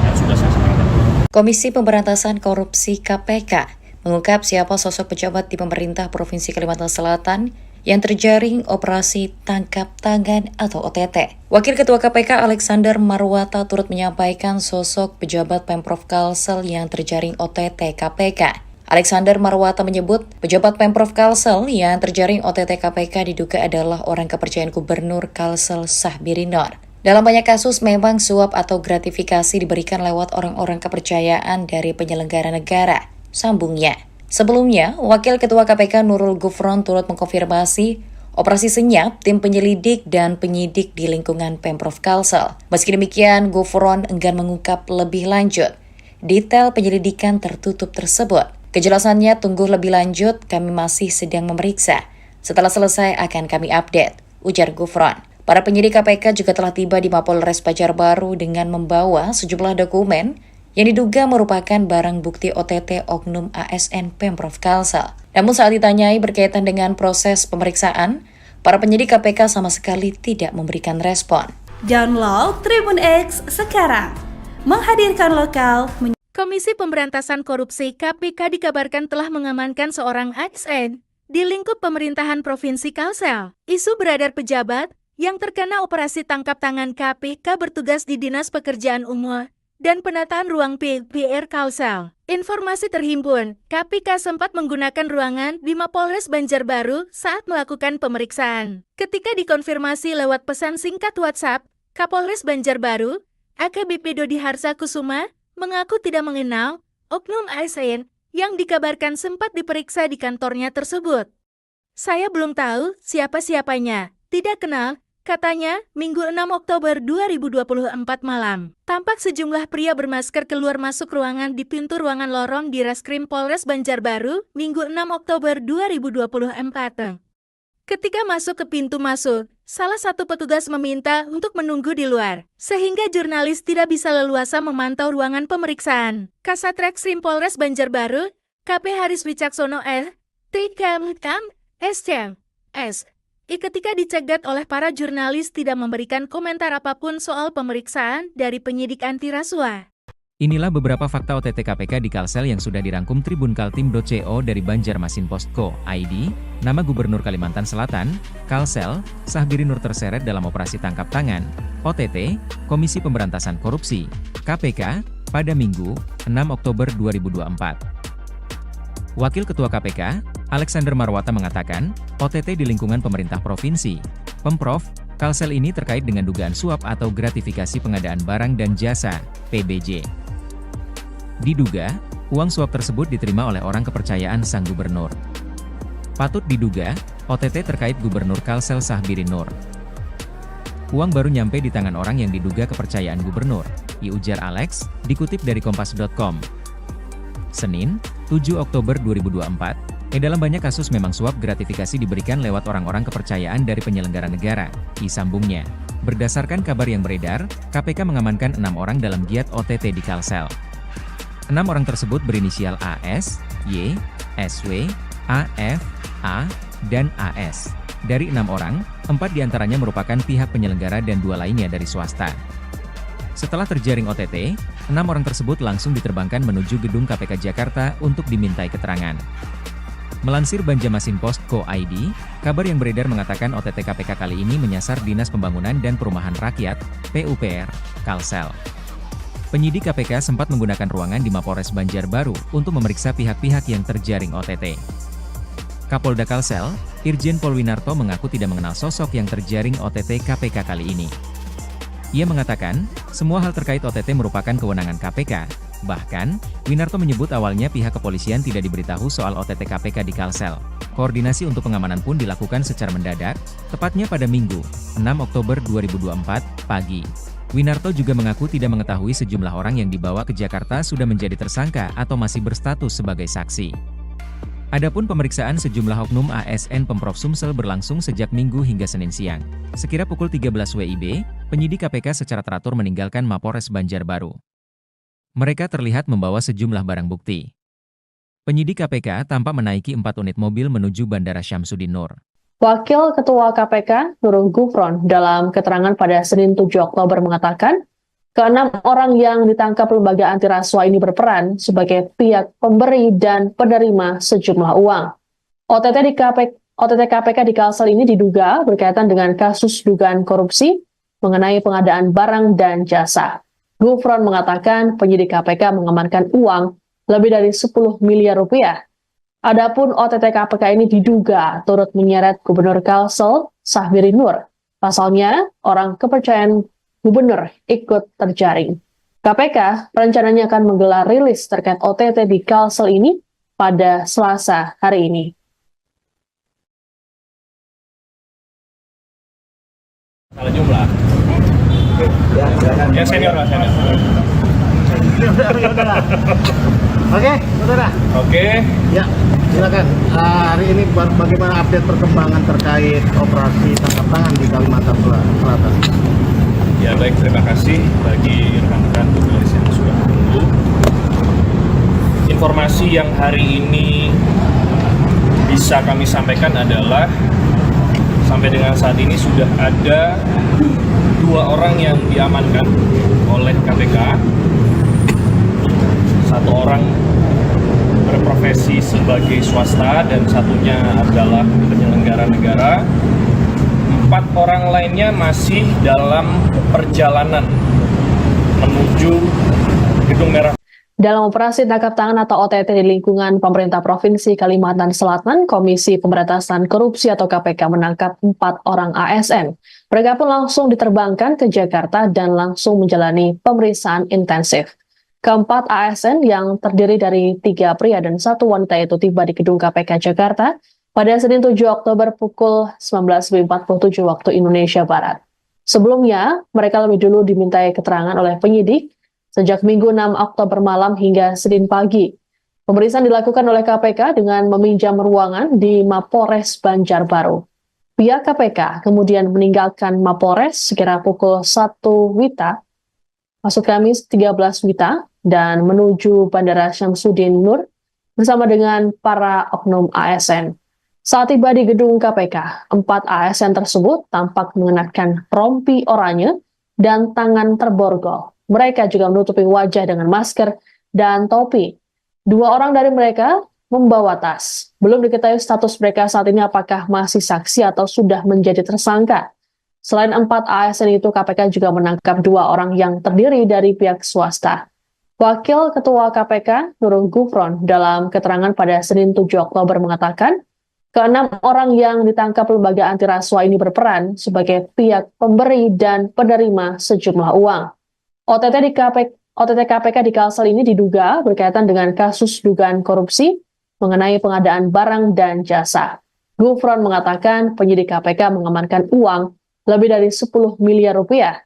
yang sudah saya sampaikan. Komisi Pemberantasan Korupsi KPK mengungkap siapa sosok pejabat di pemerintah Provinsi Kalimantan Selatan yang terjaring operasi tangkap tangan atau OTT. Wakil Ketua KPK Alexander Marwata turut menyampaikan sosok pejabat Pemprov Kalsel yang terjaring OTT KPK. Alexander Marwata menyebut pejabat Pemprov Kalsel yang terjaring OTT KPK diduga adalah orang kepercayaan Gubernur Kalsel Sahbiri Nur. Dalam banyak kasus memang suap atau gratifikasi diberikan lewat orang-orang kepercayaan dari penyelenggara negara. Sambungnya, sebelumnya, Wakil Ketua KPK Nurul Gufron turut mengkonfirmasi operasi senyap tim penyelidik dan penyidik di lingkungan Pemprov Kalsel. Meski demikian, Gufron enggan mengungkap lebih lanjut detail penyelidikan tertutup tersebut. Kejelasannya tunggu lebih lanjut, kami masih sedang memeriksa. Setelah selesai akan kami update, ujar Gufron. Para penyidik KPK juga telah tiba di Mapolres Banjarbaru dengan membawa sejumlah dokumen yang diduga merupakan barang bukti OTT oknum ASN Pemprov Kalsel. Namun saat ditanyai berkaitan dengan proses pemeriksaan, para penyidik KPK sama sekali tidak memberikan respon. Download Tribun X sekarang. Menghadirkan lokal. Komisi Pemberantasan Korupsi KPK dikabarkan telah mengamankan seorang ASN di lingkup pemerintahan Provinsi Kalsel. Isu beredar pejabat yang terkena operasi tangkap tangan KPK bertugas di Dinas Pekerjaan Umum dan Penataan Ruang PR Kalsel. Informasi terhimpun, KPK sempat menggunakan ruangan di Mapolres Banjarbaru saat melakukan pemeriksaan. Ketika dikonfirmasi lewat pesan singkat WhatsApp, Kapolres Banjarbaru, AKBP Dodi Harsa Kusuma, mengaku tidak mengenal oknum ASN yang dikabarkan sempat diperiksa di kantornya tersebut. Saya belum tahu siapa-siapanya, tidak kenal, katanya Minggu 6 Oktober 2024 malam. Tampak sejumlah pria bermasker keluar masuk ruangan di pintu ruangan lorong di Reskrim Polres Banjarbaru, Minggu 6 Oktober 2024. Ketika masuk ke pintu masuk, salah satu petugas meminta untuk menunggu di luar, sehingga jurnalis tidak bisa leluasa memantau ruangan pemeriksaan. Kasat Reskrim Polres Banjarbaru, KP Haris Wicaksono S. Ketika dicegat oleh para jurnalis tidak memberikan komentar apapun soal pemeriksaan dari penyidik anti rasuah. Inilah beberapa fakta OTT KPK di Kalsel yang sudah dirangkum tribunkaltim.co dari Banjarmasin.co.id. Nama Gubernur Kalimantan Selatan, Kalsel, Sahbiri Nur terseret dalam operasi tangkap tangan, OTT, Komisi Pemberantasan Korupsi, KPK, pada Minggu, 6 Oktober 2024. Wakil Ketua KPK, Alexander Marwata mengatakan, OTT di lingkungan pemerintah provinsi, Pemprov, Kalsel ini terkait dengan dugaan suap atau gratifikasi pengadaan barang dan jasa, PBJ. Diduga, uang suap tersebut diterima oleh orang kepercayaan sang gubernur. Patut diduga, OTT terkait Gubernur Kalsel Sahbiri Nur. Uang baru nyampe di tangan orang yang diduga kepercayaan gubernur, ujar Alex, dikutip dari Kompas.com. Senin, 7 Oktober 2024, dalam banyak kasus memang suap gratifikasi diberikan lewat orang-orang kepercayaan dari penyelenggara negara, sambungnya. Berdasarkan kabar yang beredar, KPK mengamankan 6 orang dalam giat OTT di Kalsel. 6 orang tersebut berinisial AS, Y, SW, AF, A, dan AS. Dari 6 orang, 4 diantaranya merupakan pihak penyelenggara dan 2 lainnya dari swasta. Setelah terjaring OTT, 6 orang tersebut langsung diterbangkan menuju gedung KPK Jakarta untuk dimintai keterangan. Melansir Banjarmasin.co.id, kabar yang beredar mengatakan OTT KPK kali ini menyasar Dinas Pembangunan dan Perumahan Rakyat, PUPR, Kalsel. Penyidik KPK sempat menggunakan ruangan di Mapolres Banjarbaru untuk memeriksa pihak-pihak yang terjaring OTT. Kapolda Kalsel, Irjen Pol Winarto mengaku tidak mengenal sosok yang terjaring OTT KPK kali ini. Ia mengatakan, semua hal terkait OTT merupakan kewenangan KPK. Bahkan, Winarto menyebut awalnya pihak kepolisian tidak diberitahu soal OTT KPK di Kalsel. Koordinasi untuk pengamanan pun dilakukan secara mendadak, tepatnya pada Minggu, 6 Oktober 2024, pagi. Winarto juga mengaku tidak mengetahui sejumlah orang yang dibawa ke Jakarta sudah menjadi tersangka atau masih berstatus sebagai saksi. Adapun pemeriksaan sejumlah oknum ASN Pemprov Sumsel berlangsung sejak Minggu hingga Senin siang. Sekira pukul 13 WIB, penyidik KPK secara teratur meninggalkan Mapolres Banjarbaru. Mereka terlihat membawa sejumlah barang bukti. Penyidik KPK tampak menaiki 4 unit mobil menuju Bandara Syamsuddin Nur. Wakil Ketua KPK, Nurul Gufron, dalam keterangan pada Senin 7 Oktober mengatakan, ke-6 orang yang ditangkap lembaga anti rasuah ini berperan sebagai pihak pemberi dan penerima sejumlah uang. OTT KPK di Kalsel ini diduga berkaitan dengan kasus dugaan korupsi mengenai pengadaan barang dan jasa. Gufron mengatakan penyidik KPK mengamankan uang lebih dari 10 miliar rupiah. Adapun OTT KPK ini diduga turut menyeret Gubernur Kalsel, Sahbiri Nur. Pasalnya, orang kepercayaan gubernur ikut terjaring. KPK rencananya akan menggelar rilis terkait OTT di Kalsel ini pada Selasa hari ini. Salah jumlah. Ya senior lah, senior. Oke, saudara. Oke. Ya, silakan. Hari ini bagaimana update perkembangan terkait operasi tangkap tangan di Kalimantan Selatan? Ya baik, terima kasih bagi rekan-rekan jurnalis yang sudah menunggu. Informasi yang hari ini bisa kami sampaikan adalah sampai dengan saat ini sudah ada 2 orang yang diamankan oleh KPK. 1 orang berprofesi sebagai swasta dan satunya adalah penyelenggara negara. 4 orang lainnya masih dalam perjalanan menuju Gedung Merah. Dalam operasi tangkap tangan atau OTT di lingkungan pemerintah Provinsi Kalimantan Selatan, Komisi Pemberantasan Korupsi atau KPK menangkap 4 orang ASN. Mereka pun langsung diterbangkan ke Jakarta dan langsung menjalani pemeriksaan intensif. Keempat ASN yang terdiri dari 3 pria dan 1 wanita itu tiba di gedung KPK Jakarta pada Senin 7 Oktober pukul 19.47 waktu Indonesia Barat. Sebelumnya, mereka lebih dulu dimintai keterangan oleh penyidik sejak Minggu 6 Oktober malam hingga Senin pagi. Pemeriksaan dilakukan oleh KPK dengan meminjam ruangan di Mapolres Banjarbaru. Pihak KPK kemudian meninggalkan Mapolres sekira pukul 1 WITA, maksud kami 13 WITA, dan menuju Bandara Syamsuddin Nur bersama dengan para oknum ASN. Saat tiba di gedung KPK, 4 ASN tersebut tampak mengenakan rompi oranye dan tangan terborgol. Mereka juga menutupi wajah dengan masker dan topi. 2 orang dari mereka membawa tas. Belum diketahui status mereka saat ini apakah masih saksi atau sudah menjadi tersangka. Selain 4 ASN itu, KPK juga menangkap 2 orang yang terdiri dari pihak swasta. Wakil Ketua KPK, Nurul Gufron, dalam keterangan pada Senin 7 Oktober mengatakan, ke-6 orang yang ditangkap lembaga anti rasuah ini berperan sebagai pihak pemberi dan penerima sejumlah uang. OTT KPK di Kalsel ini diduga berkaitan dengan kasus dugaan korupsi mengenai pengadaan barang dan jasa. Gufron mengatakan penyidik KPK mengamankan uang lebih dari 10 miliar rupiah.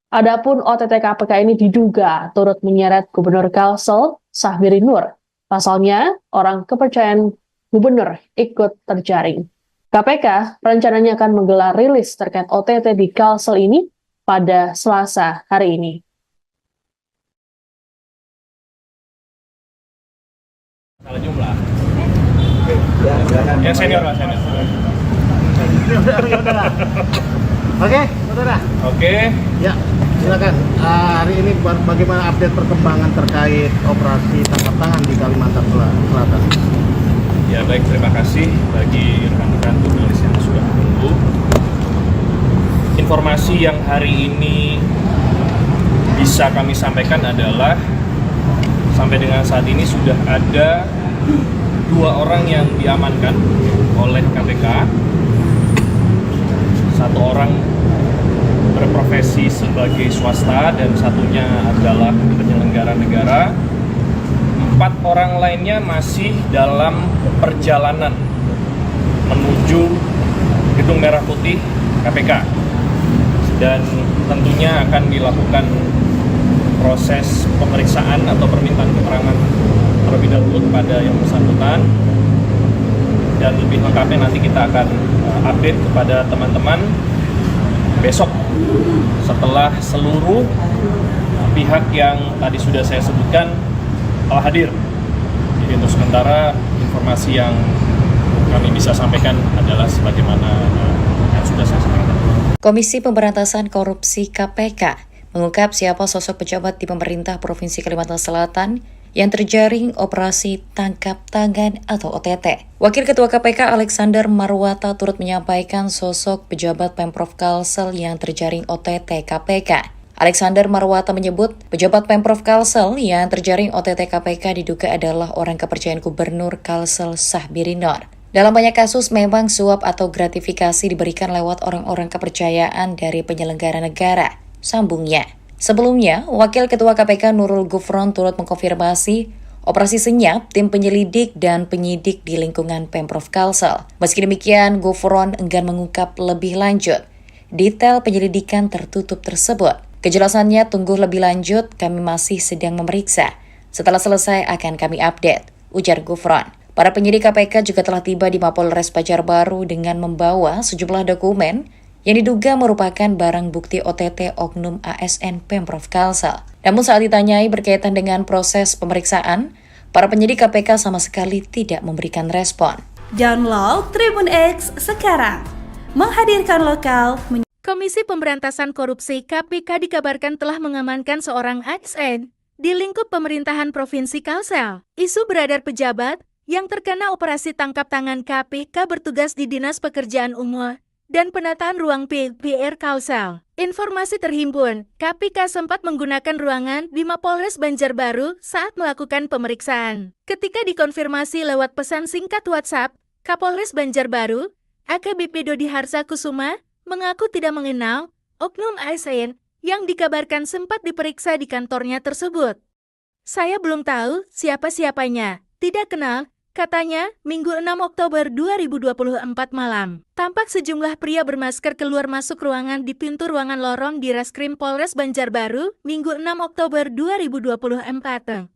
Adapun OTT KPK ini diduga turut menyeret Gubernur Kalsel, Sahbiri Nur. Pasalnya, orang kepercayaan gubernur ikut terjaring. KPK rencananya akan menggelar rilis terkait OTT di Kalsel ini pada Selasa hari ini. Salah jumlah. Yang senior lah, senior. Oke, saudara. Oke. Ya, silakan. Hari ini bagaimana update perkembangan terkait operasi tangkap tangan di Kalimantan Selatan? Ya baik, terima kasih bagi rekan-rekan jurnalis yang sudah menunggu. Informasi yang hari ini bisa kami sampaikan adalah sampai dengan saat ini sudah ada 2 orang yang diamankan oleh KPK. 1 orang berprofesi sebagai swasta dan satunya adalah penyelenggara negara. 4 orang lainnya masih dalam perjalanan menuju Gedung Merah Putih KPK. Dan tentunya akan dilakukan proses pemeriksaan atau permintaan keterangan terlebih dahulu kepada yang bersangkutan, dan lebih lengkapnya nanti kita akan update kepada teman-teman besok setelah seluruh pihak yang tadi sudah saya sebutkan telah hadir. Jadi untuk sementara informasi yang kami bisa sampaikan adalah sebagaimana yang sudah saya sampaikan. Komisi Pemberantasan Korupsi KPK mengungkap siapa sosok pejabat di pemerintah Provinsi Kalimantan Selatan yang terjaring operasi tangkap tangan atau OTT. Wakil Ketua KPK Alexander Marwata turut menyampaikan sosok pejabat Pemprov Kalsel yang terjaring OTT KPK. Alexander Marwata menyebut pejabat Pemprov Kalsel yang terjaring OTT KPK diduga adalah orang kepercayaan Gubernur Kalsel Sahbiri Nur. Dalam banyak kasus memang suap atau gratifikasi diberikan lewat orang-orang kepercayaan dari penyelenggara negara, sambungnya. Sebelumnya, Wakil Ketua KPK Nurul Gufron turut mengkonfirmasi operasi senyap tim penyelidik dan penyidik di lingkungan Pemprov Kalsel. Meski demikian, Gufron enggan mengungkap lebih lanjut detail penyelidikan tertutup tersebut. Kejelasannya tunggu lebih lanjut, kami masih sedang memeriksa. Setelah selesai akan kami update, ujar Gufron. Para penyidik KPK juga telah tiba di Mapolres Banjarbaru dengan membawa sejumlah dokumen yang diduga merupakan barang bukti OTT oknum ASN Pemprov Kalsel. Namun saat ditanyai berkaitan dengan proses pemeriksaan, para penyidik KPK sama sekali tidak memberikan respon. Download Tribun X sekarang. Menghadirkan lokal. Komisi Pemberantasan Korupsi KPK dikabarkan telah mengamankan seorang ASN di lingkup pemerintahan Provinsi Kalsel. Isu beredar pejabat yang terkena operasi tangkap tangan KPK bertugas di Dinas Pekerjaan Umum dan penataan ruang PR Kalsel. Informasi terhimpun, KPK sempat menggunakan ruangan di Mapolres Banjarbaru saat melakukan pemeriksaan. Ketika dikonfirmasi lewat pesan singkat WhatsApp, Kapolres Banjarbaru, AKBP Dodi Harsa Kusuma, mengaku tidak mengenal oknum ASN yang dikabarkan sempat diperiksa di kantornya tersebut. Saya belum tahu siapa-siapanya, tidak kenal, katanya, Minggu 6 Oktober 2024 malam. Tampak sejumlah pria bermasker keluar masuk ruangan di pintu ruangan lorong di Reskrim Polres Banjarbaru, Minggu 6 Oktober 2024.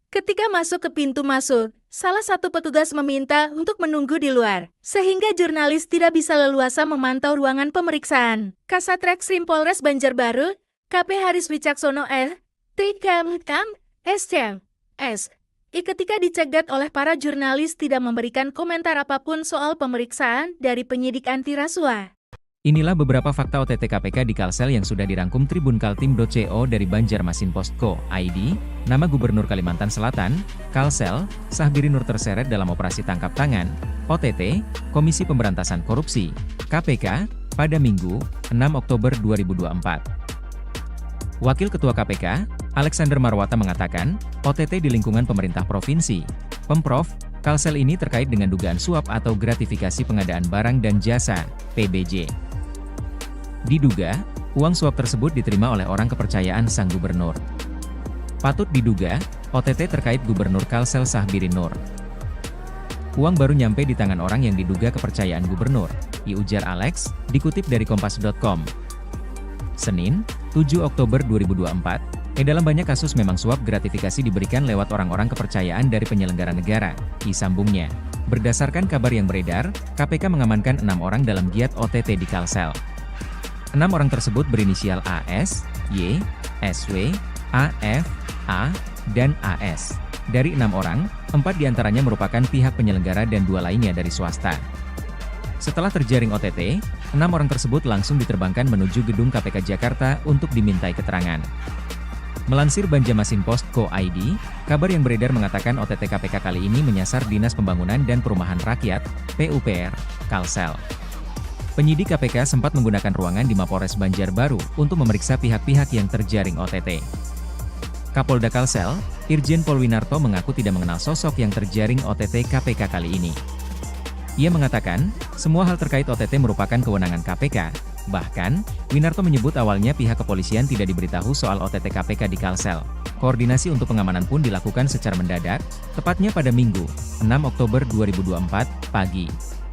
Ketika masuk ke pintu masuk, salah satu petugas meminta untuk menunggu di luar, sehingga jurnalis tidak bisa leluasa memantau ruangan pemeriksaan. Kasat Reskrim Polres Banjarbaru, KP Haris Wicaksono S. Ketika dicegat oleh para jurnalis tidak memberikan komentar apapun soal pemeriksaan dari penyidik anti rasuah. Inilah beberapa fakta OTT KPK di Kalsel yang sudah dirangkum tribunkaltim.co dari Banjarmasin.co.id. Nama Gubernur Kalimantan Selatan, Kalsel, Sahbiri Nur terseret dalam operasi tangkap tangan, OTT, Komisi Pemberantasan Korupsi, KPK, pada Minggu, 6 Oktober 2024. Wakil Ketua KPK, Alexander Marwata mengatakan, OTT di lingkungan pemerintah provinsi, Pemprov, Kalsel ini terkait dengan dugaan suap atau gratifikasi pengadaan barang dan jasa, PBJ. Diduga, uang suap tersebut diterima oleh orang kepercayaan sang gubernur. Patut diduga, OTT terkait Gubernur Kalsel Sahbiri Nur. Uang baru nyampe di tangan orang yang diduga kepercayaan gubernur, ujar Alex, dikutip dari Kompas.com. Senin, 7 Oktober 2024, dalam banyak kasus memang suap gratifikasi diberikan lewat orang-orang kepercayaan dari penyelenggara negara, sambungnya. Berdasarkan kabar yang beredar, KPK mengamankan 6 orang dalam giat OTT di Kalsel. 6 orang tersebut berinisial AS, Y, SW, AF, A, dan AS. Dari 6 orang, 4 diantaranya merupakan pihak penyelenggara dan 2 lainnya dari swasta. Setelah terjaring OTT, 6 orang tersebut langsung diterbangkan menuju gedung KPK Jakarta untuk dimintai keterangan. Melansir Banjarmasin.co.id, kabar yang beredar mengatakan OTT KPK kali ini menyasar Dinas Pembangunan dan Perumahan Rakyat, PUPR, Kalsel. Penyidik KPK sempat menggunakan ruangan di Mapolres Banjarbaru untuk memeriksa pihak-pihak yang terjaring OTT. Kapolda Kalsel, Irjen Pol Winarto mengaku tidak mengenal sosok yang terjaring OTT KPK kali ini. Ia mengatakan, semua hal terkait OTT merupakan kewenangan KPK. Bahkan, Winarto menyebut awalnya pihak kepolisian tidak diberitahu soal OTT KPK di Kalsel. Koordinasi untuk pengamanan pun dilakukan secara mendadak, tepatnya pada Minggu, 6 Oktober 2024, pagi.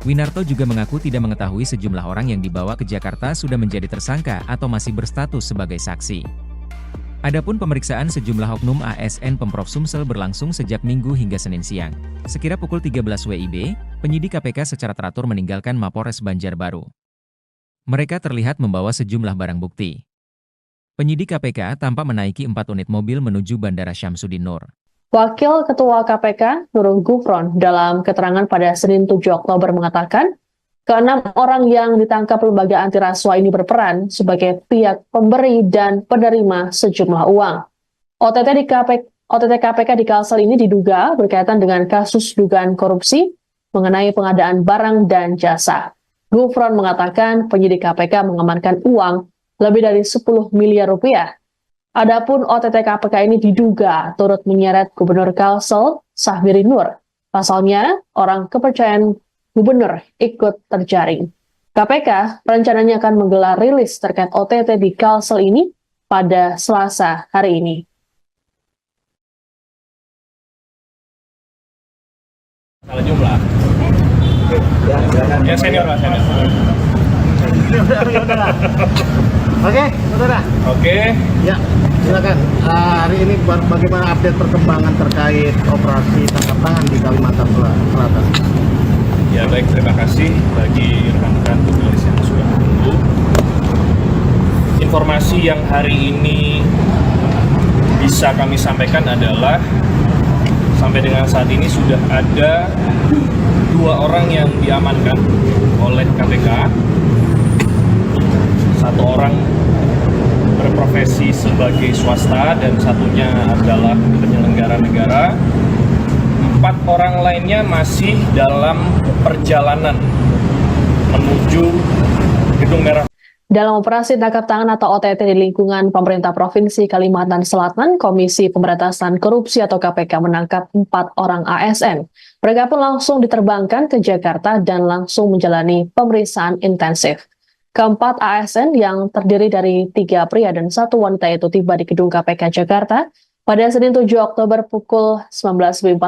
Winarto juga mengaku tidak mengetahui sejumlah orang yang dibawa ke Jakarta sudah menjadi tersangka atau masih berstatus sebagai saksi. Adapun pemeriksaan sejumlah oknum ASN Pemprov Sumsel berlangsung sejak Minggu hingga Senin siang. Sekira pukul 13 WIB, penyidik KPK secara teratur meninggalkan Mapolres Banjarbaru. Mereka terlihat membawa sejumlah barang bukti. Penyidik KPK tampak menaiki 4 unit mobil menuju Bandara Syamsuddin Nur. Wakil Ketua KPK, Nurul Gufron, dalam keterangan pada Senin 7 Oktober mengatakan, ke-6 orang yang ditangkap lembaga anti rasuah ini berperan sebagai pihak pemberi dan penerima sejumlah uang. OTT KPK di Kalsel ini diduga berkaitan dengan kasus dugaan korupsi mengenai pengadaan barang dan jasa. Gufron mengatakan penyidik KPK mengamankan uang lebih dari 10 miliar rupiah. Adapun OTT KPK ini diduga turut menyeret Gubernur Kalsel, Sahbiri Nur. Pasalnya, orang kepercayaan Gubernur ikut terjaring. KPK rencananya akan menggelar rilis terkait OTT di Kalsel ini pada Selasa hari ini. Salah jumlah. Ya senior lah, senior. Oke, saudara. Oke. Ya, silakan. Hari ini bagaimana update perkembangan terkait operasi tangkap tangan di Kalimantan Selatan? Ya baik, terima kasih bagi rekan-rekan jurnalis yang sudah menunggu. Informasi yang hari ini bisa kami sampaikan adalah sampai dengan saat ini sudah ada 2 orang yang diamankan oleh KPK. 1 orang berprofesi sebagai swasta dan satunya adalah penyelenggara negara. 4 orang lainnya masih dalam perjalanan menuju Gedung Merah. Dalam operasi tangkap tangan atau OTT di lingkungan pemerintah Provinsi Kalimantan Selatan, Komisi Pemberantasan Korupsi atau KPK menangkap 4 orang ASN. Mereka pun langsung diterbangkan ke Jakarta dan langsung menjalani pemeriksaan intensif. Keempat ASN yang terdiri dari 3 pria dan 1 wanita itu tiba di gedung KPK Jakarta pada Senin 7 Oktober pukul 19.47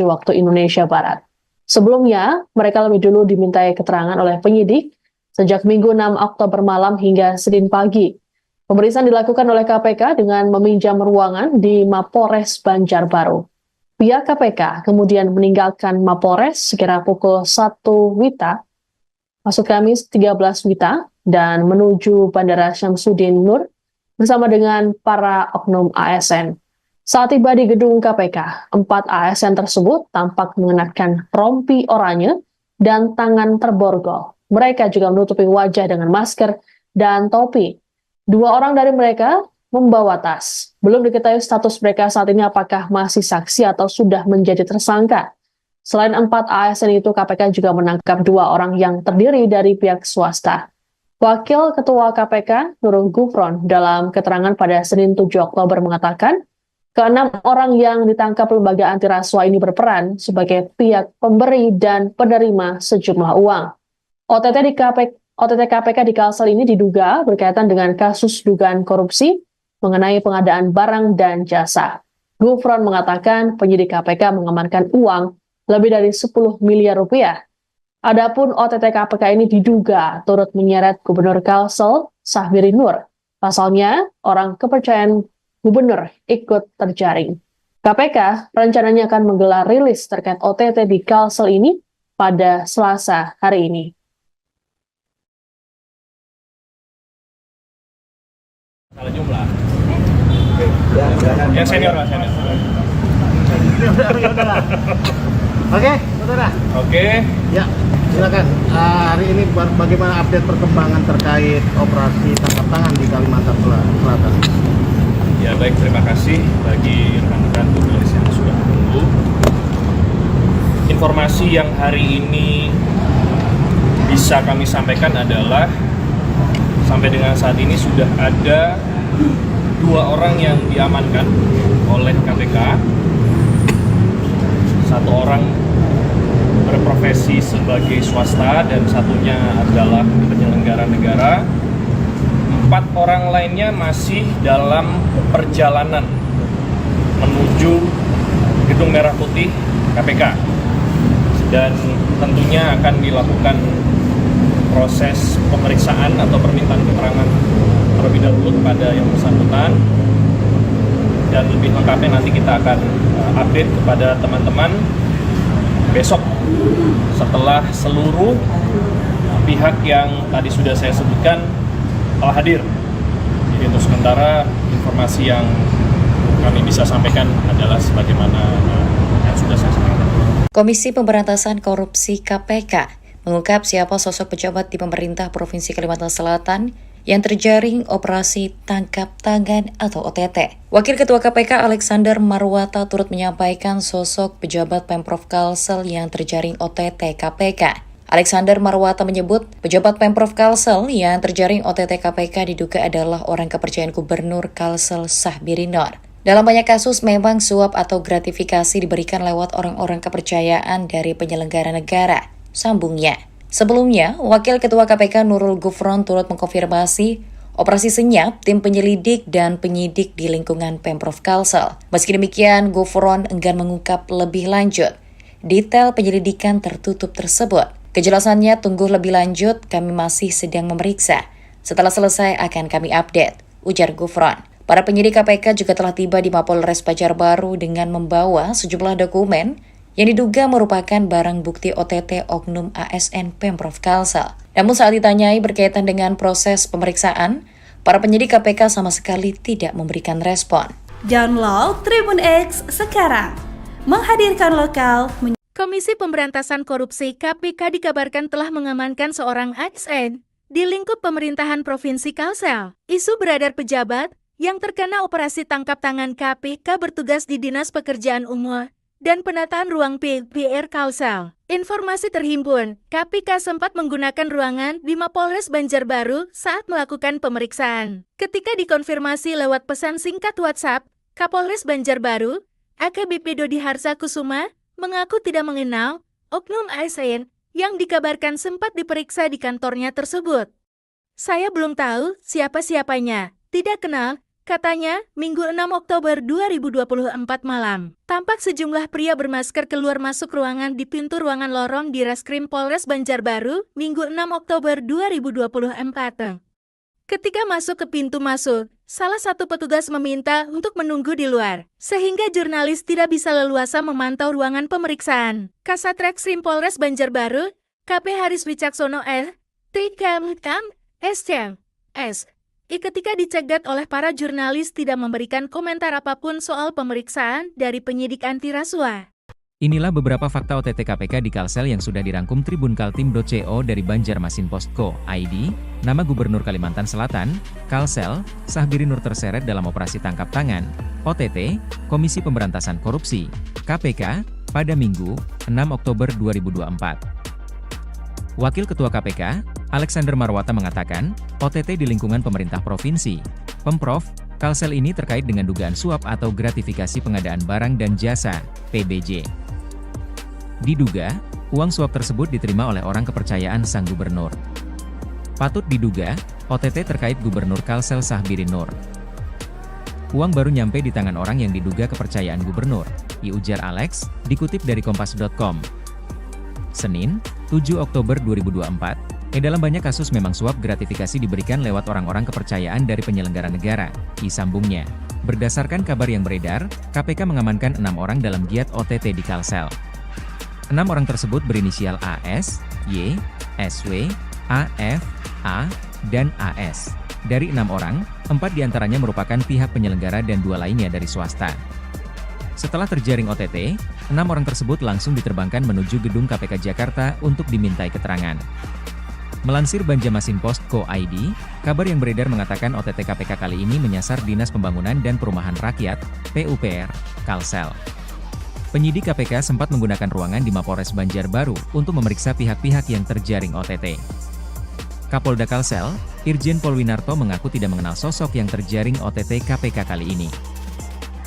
waktu Indonesia Barat. Sebelumnya, mereka lebih dulu dimintai keterangan oleh penyidik sejak Minggu 6 Oktober malam hingga Senin pagi. Pemeriksaan dilakukan oleh KPK dengan meminjam ruangan di Mapolres Banjarbaru. Pihak KPK kemudian meninggalkan Mapolres sekira pukul 1 WITA, maksud kami 13 WITA, dan menuju Bandara Syamsuddin Nur bersama dengan para oknum ASN. Saat tiba di gedung KPK, 4 ASN tersebut tampak mengenakan rompi oranye dan tangan terborgol. Mereka juga menutupi wajah dengan masker dan topi. 2 orang dari mereka membawa tas. Belum diketahui status mereka saat ini apakah masih saksi atau sudah menjadi tersangka. Selain 4 ASN itu, KPK juga menangkap 2 orang yang terdiri dari pihak swasta. Wakil Ketua KPK, Nurul Gufron, dalam keterangan pada Senin 7 Oktober mengatakan, ke-6 orang yang ditangkap lembaga anti rasuah ini berperan sebagai pihak pemberi dan penerima sejumlah uang. OTT KPK di Kalsel ini diduga berkaitan dengan kasus dugaan korupsi mengenai pengadaan barang dan jasa. Gufron mengatakan penyidik KPK mengamankan uang lebih dari 10 miliar rupiah. Adapun OTT KPK ini diduga turut menyeret Gubernur Kalsel, Sahbiri Nur. Pasalnya, orang kepercayaan gubernur ikut terjaring. KPK rencananya akan menggelar rilis terkait OTT di Kalsel ini pada Selasa hari ini. Salah jumlah. Yang senior lah, senior. Oke, saudara. Oke. Ya, silakan. Hari ini bagaimana update perkembangan terkait operasi tangkap tangan di Kalimantan Selatan? Ya baik, terima kasih bagi rekan-rekan jurnalis yang sudah menunggu. Informasi yang hari ini bisa kami sampaikan adalah sampai dengan saat ini sudah ada 2 orang yang diamankan oleh KPK. 1 orang berprofesi sebagai swasta dan satunya adalah penyelenggara negara. 4 orang lainnya masih dalam perjalanan menuju Gedung Merah Putih KPK. Dan tentunya akan dilakukan proses pemeriksaan atau permintaan keterangan terlebih dahulu kepada yang bersangkutan, dan lebih lengkapnya nanti kita akan update kepada teman-teman besok setelah seluruh pihak yang tadi sudah saya sebutkan telah hadir. Jadi untuk sementara informasi yang kami bisa sampaikan adalah sebagaimana yang sudah saya sampaikan. Komisi Pemberantasan Korupsi KPK mengungkap siapa sosok pejabat di pemerintah Provinsi Kalimantan Selatan yang terjaring operasi tangkap tangan atau OTT. Wakil Ketua KPK Alexander Marwata turut menyampaikan sosok pejabat Pemprov Kalsel yang terjaring OTT KPK. Alexander Marwata menyebut pejabat Pemprov Kalsel yang terjaring OTT KPK diduga adalah orang kepercayaan Gubernur Kalsel Sahbiri Nur. Dalam banyak kasus memang suap atau gratifikasi diberikan lewat orang-orang kepercayaan dari penyelenggara negara. Sambungnya, sebelumnya, Wakil Ketua KPK Nurul Gufron turut mengkonfirmasi operasi senyap tim penyelidik dan penyidik di lingkungan Pemprov Kalsel. Meski demikian, Gufron enggan mengungkap lebih lanjut detail penyelidikan tertutup tersebut. Kejelasannya tunggu lebih lanjut, kami masih sedang memeriksa. Setelah selesai akan kami update, ujar Gufron. Para penyidik KPK juga telah tiba di Mapolres Banjarbaru dengan membawa sejumlah dokumen yang diduga merupakan barang bukti OTT oknum ASN Pemprov Kalsel. Namun saat ditanyai berkaitan dengan proses pemeriksaan, para penyidik KPK sama sekali tidak memberikan respon. Download Tribun X sekarang. Menghadirkan lokal. Komisi Pemberantasan Korupsi KPK dikabarkan telah mengamankan seorang ASN di lingkup pemerintahan Provinsi Kalsel. Isu beredar pejabat yang terkena operasi tangkap tangan KPK bertugas di Dinas Pekerjaan Umum dan penataan ruang PR Kalsel. Informasi terhimpun, KPK sempat menggunakan ruangan di Mapolres Banjarbaru saat melakukan pemeriksaan. Ketika dikonfirmasi lewat pesan singkat WhatsApp, Kapolres Banjarbaru, AKBP Dodi Harsa Kusuma, mengaku tidak mengenal oknum ASN yang dikabarkan sempat diperiksa di kantornya tersebut. Saya belum tahu siapa-siapanya, tidak kenal, katanya, Minggu 6 Oktober 2024 malam. Tampak sejumlah pria bermasker keluar masuk ruangan di pintu ruangan lorong di Reskrim Polres Banjarbaru, Minggu 6 Oktober 2024. Ketika masuk ke pintu masuk, salah satu petugas meminta untuk menunggu di luar, sehingga jurnalis tidak bisa leluasa memantau ruangan pemeriksaan. Kasat Reskrim Polres Banjarbaru, KP Haris Wicaksono S. Ketika dicegat oleh para jurnalis tidak memberikan komentar apapun soal pemeriksaan dari penyidik anti rasuah. Inilah beberapa fakta OTT KPK di Kalsel yang sudah dirangkum tribunkaltim.co dari Banjarmasin.co.id. Nama Gubernur Kalimantan Selatan, Kalsel, Sahbiri Nur terseret dalam operasi tangkap tangan, OTT, Komisi Pemberantasan Korupsi, KPK, pada Minggu, 6 Oktober 2024. Wakil Ketua KPK, Alexander Marwata mengatakan, OTT di lingkungan pemerintah provinsi, Pemprov, Kalsel ini terkait dengan dugaan suap atau gratifikasi pengadaan barang dan jasa, PBJ. Diduga, uang suap tersebut diterima oleh orang kepercayaan sang gubernur. Patut diduga, OTT terkait Gubernur Kalsel Sahbiri Nur. Uang baru nyampe di tangan orang yang diduga kepercayaan gubernur, ujar Alex, dikutip dari Kompas.com. Senin, 7 Oktober 2024, dalam banyak kasus memang suap gratifikasi diberikan lewat orang-orang kepercayaan dari penyelenggara negara, sambungnya. Berdasarkan kabar yang beredar, KPK mengamankan 6 orang dalam giat OTT di Kalsel. 6 orang tersebut berinisial AS, Y, SW, AF, A, dan AS. Dari 6 orang, 4 diantaranya merupakan pihak penyelenggara dan 2 lainnya dari swasta. Setelah terjaring OTT, 6 orang tersebut langsung diterbangkan menuju gedung KPK Jakarta untuk dimintai keterangan. Melansir Banjarmasin.co.id, kabar yang beredar mengatakan OTT KPK kali ini menyasar Dinas Pembangunan dan Perumahan Rakyat, PUPR, Kalsel. Penyidik KPK sempat menggunakan ruangan di Mapolres Banjarbaru untuk memeriksa pihak-pihak yang terjaring OTT. Kapolda Kalsel, Irjen Pol Winarto mengaku tidak mengenal sosok yang terjaring OTT KPK kali ini.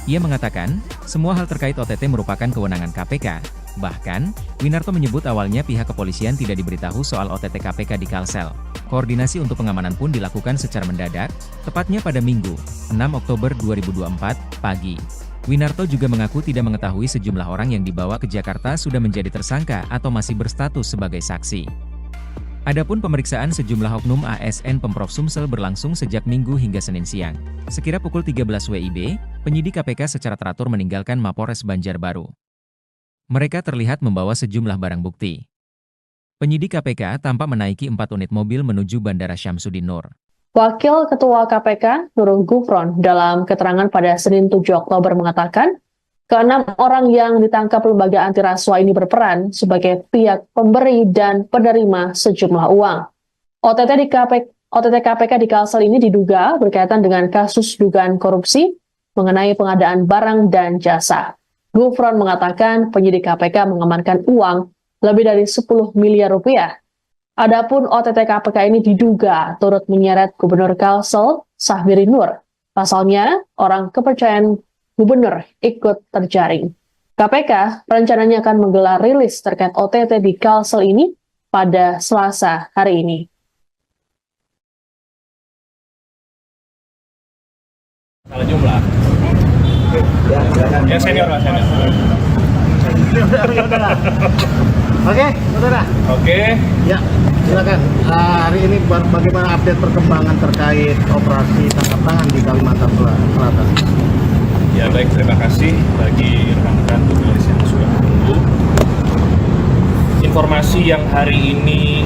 Ia mengatakan, semua hal terkait OTT merupakan kewenangan KPK. Bahkan, Winarto menyebut awalnya pihak kepolisian tidak diberitahu soal OTT KPK di Kalsel. Koordinasi untuk pengamanan pun dilakukan secara mendadak, tepatnya pada Minggu, 6 Oktober 2024, pagi. Winarto juga mengaku tidak mengetahui sejumlah orang yang dibawa ke Jakarta sudah menjadi tersangka atau masih berstatus sebagai saksi. Adapun pemeriksaan sejumlah oknum ASN Pemprov Sumsel berlangsung sejak Minggu hingga Senin siang. Sekira pukul 13 WIB, penyidik KPK secara teratur meninggalkan Mapolres Banjarbaru. Mereka terlihat membawa sejumlah barang bukti. Penyidik KPK tampak menaiki 4 unit mobil menuju Bandara Syamsuddin Nur. Wakil Ketua KPK, Nurul Gufron, dalam keterangan pada Senin 7 Oktober mengatakan, ke-6 orang yang ditangkap lembaga anti rasuah ini berperan sebagai pihak pemberi dan penerima sejumlah uang. OTT KPK di Kalsel ini diduga berkaitan dengan kasus dugaan korupsi mengenai pengadaan barang dan jasa. Gufron mengatakan penyidik KPK mengamankan uang lebih dari 10 miliar rupiah. Adapun OTT KPK ini diduga turut menyeret Gubernur Kalsel, Sahbiri Nur. Pasalnya, orang kepercayaan Gubernur ikut terjaring. KPK rencananya akan menggelar rilis terkait OTT di Kalsel ini pada Selasa hari ini. Salah jumlah. Ya senior lah, senior. Oke, saudara. Oke. Ya, silakan. Hari ini bagaimana update perkembangan terkait operasi tangkap tangan di Kalimantan Selatan? Ya baik, terima kasih bagi rekan-rekan jurnalis yang sudah menunggu. Informasi yang hari ini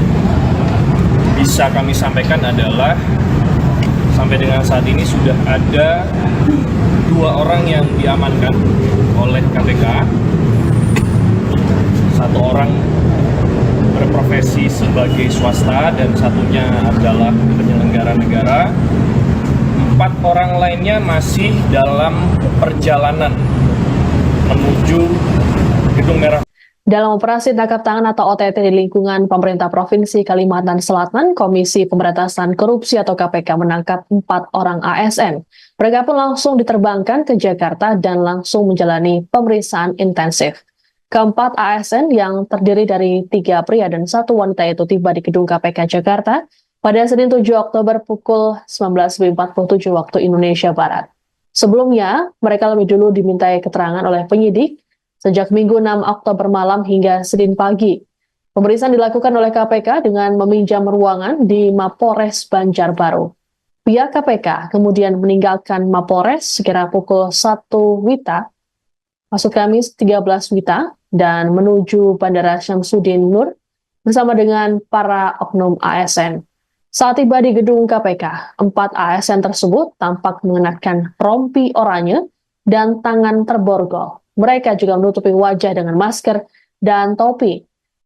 bisa kami sampaikan adalah sampai dengan saat ini sudah ada 2 orang yang diamankan oleh KPK. 1 orang berprofesi sebagai swasta dan satunya adalah penyelenggara negara. 4 orang lainnya masih dalam perjalanan menuju Gedung Merah Dalam operasi tangkap tangan atau OTT di lingkungan pemerintah Provinsi Kalimantan Selatan, Komisi Pemberantasan Korupsi atau KPK menangkap 4 orang ASN. Mereka pun langsung diterbangkan ke Jakarta dan langsung menjalani pemeriksaan intensif. Keempat ASN yang terdiri dari 3 pria dan 1 wanita itu tiba di gedung KPK Jakarta pada Senin 7 Oktober pukul 19.47 waktu Indonesia Barat. Sebelumnya, mereka lebih dulu dimintai keterangan oleh penyidik sejak Minggu 6 Oktober malam hingga Senin pagi. Pemeriksaan dilakukan oleh KPK dengan meminjam ruangan di Mapolres Banjarbaru. Pihak KPK kemudian meninggalkan Mapolres sekira pukul 1 WITA, maksud kami 13 WITA, dan menuju Bandara Syamsuddin Nur bersama dengan para oknum ASN. Saat tiba di gedung KPK, 4 ASN tersebut tampak mengenakan rompi oranye dan tangan terborgol. Mereka juga menutupi wajah dengan masker dan topi.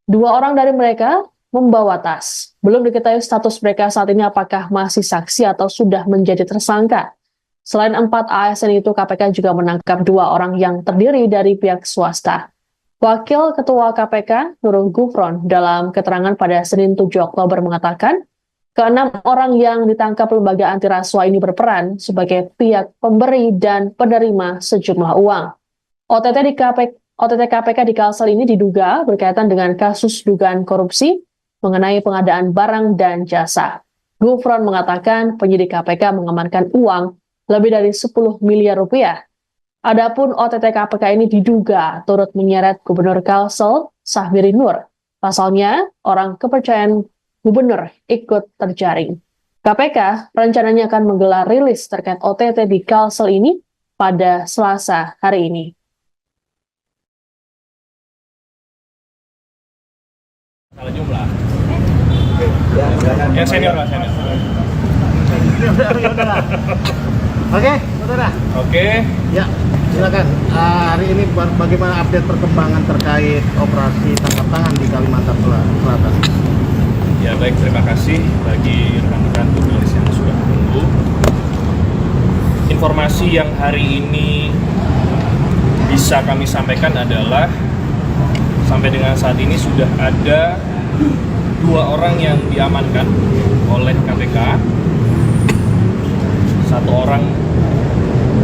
2 orang dari mereka membawa tas. Belum diketahui status mereka saat ini apakah masih saksi atau sudah menjadi tersangka. Selain 4 ASN itu, KPK juga menangkap 2 orang yang terdiri dari pihak swasta. Wakil Ketua KPK, Nurul Gufron, dalam keterangan pada Senin 7 Oktober mengatakan, ke-6 orang yang ditangkap lembaga anti rasuah ini berperan sebagai pihak pemberi dan penerima sejumlah uang. OTT KPK di Kalsel ini diduga berkaitan dengan kasus dugaan korupsi mengenai pengadaan barang dan jasa. Gufron mengatakan penyidik KPK mengamankan uang lebih dari 10 miliar rupiah. Adapun OTT KPK ini diduga turut menyeret Gubernur Kalsel, Sahbiri Nur. Pasalnya, orang kepercayaan gubernur ikut terjaring. KPK rencananya akan menggelar rilis terkait OTT di Kalsel ini pada Selasa hari ini. salah jumlah. Yang senior lah, senior. Oke, saudara. Oke. Ya, silakan. Hari ini bagaimana update perkembangan terkait operasi tangkap tangan di Kalimantan Selatan? Ya baik, terima kasih bagi rekan-rekan jurnalis yang sudah menunggu. Informasi yang hari ini bisa kami sampaikan adalah sampai dengan saat ini sudah ada 2 orang yang diamankan oleh KPK. 1 orang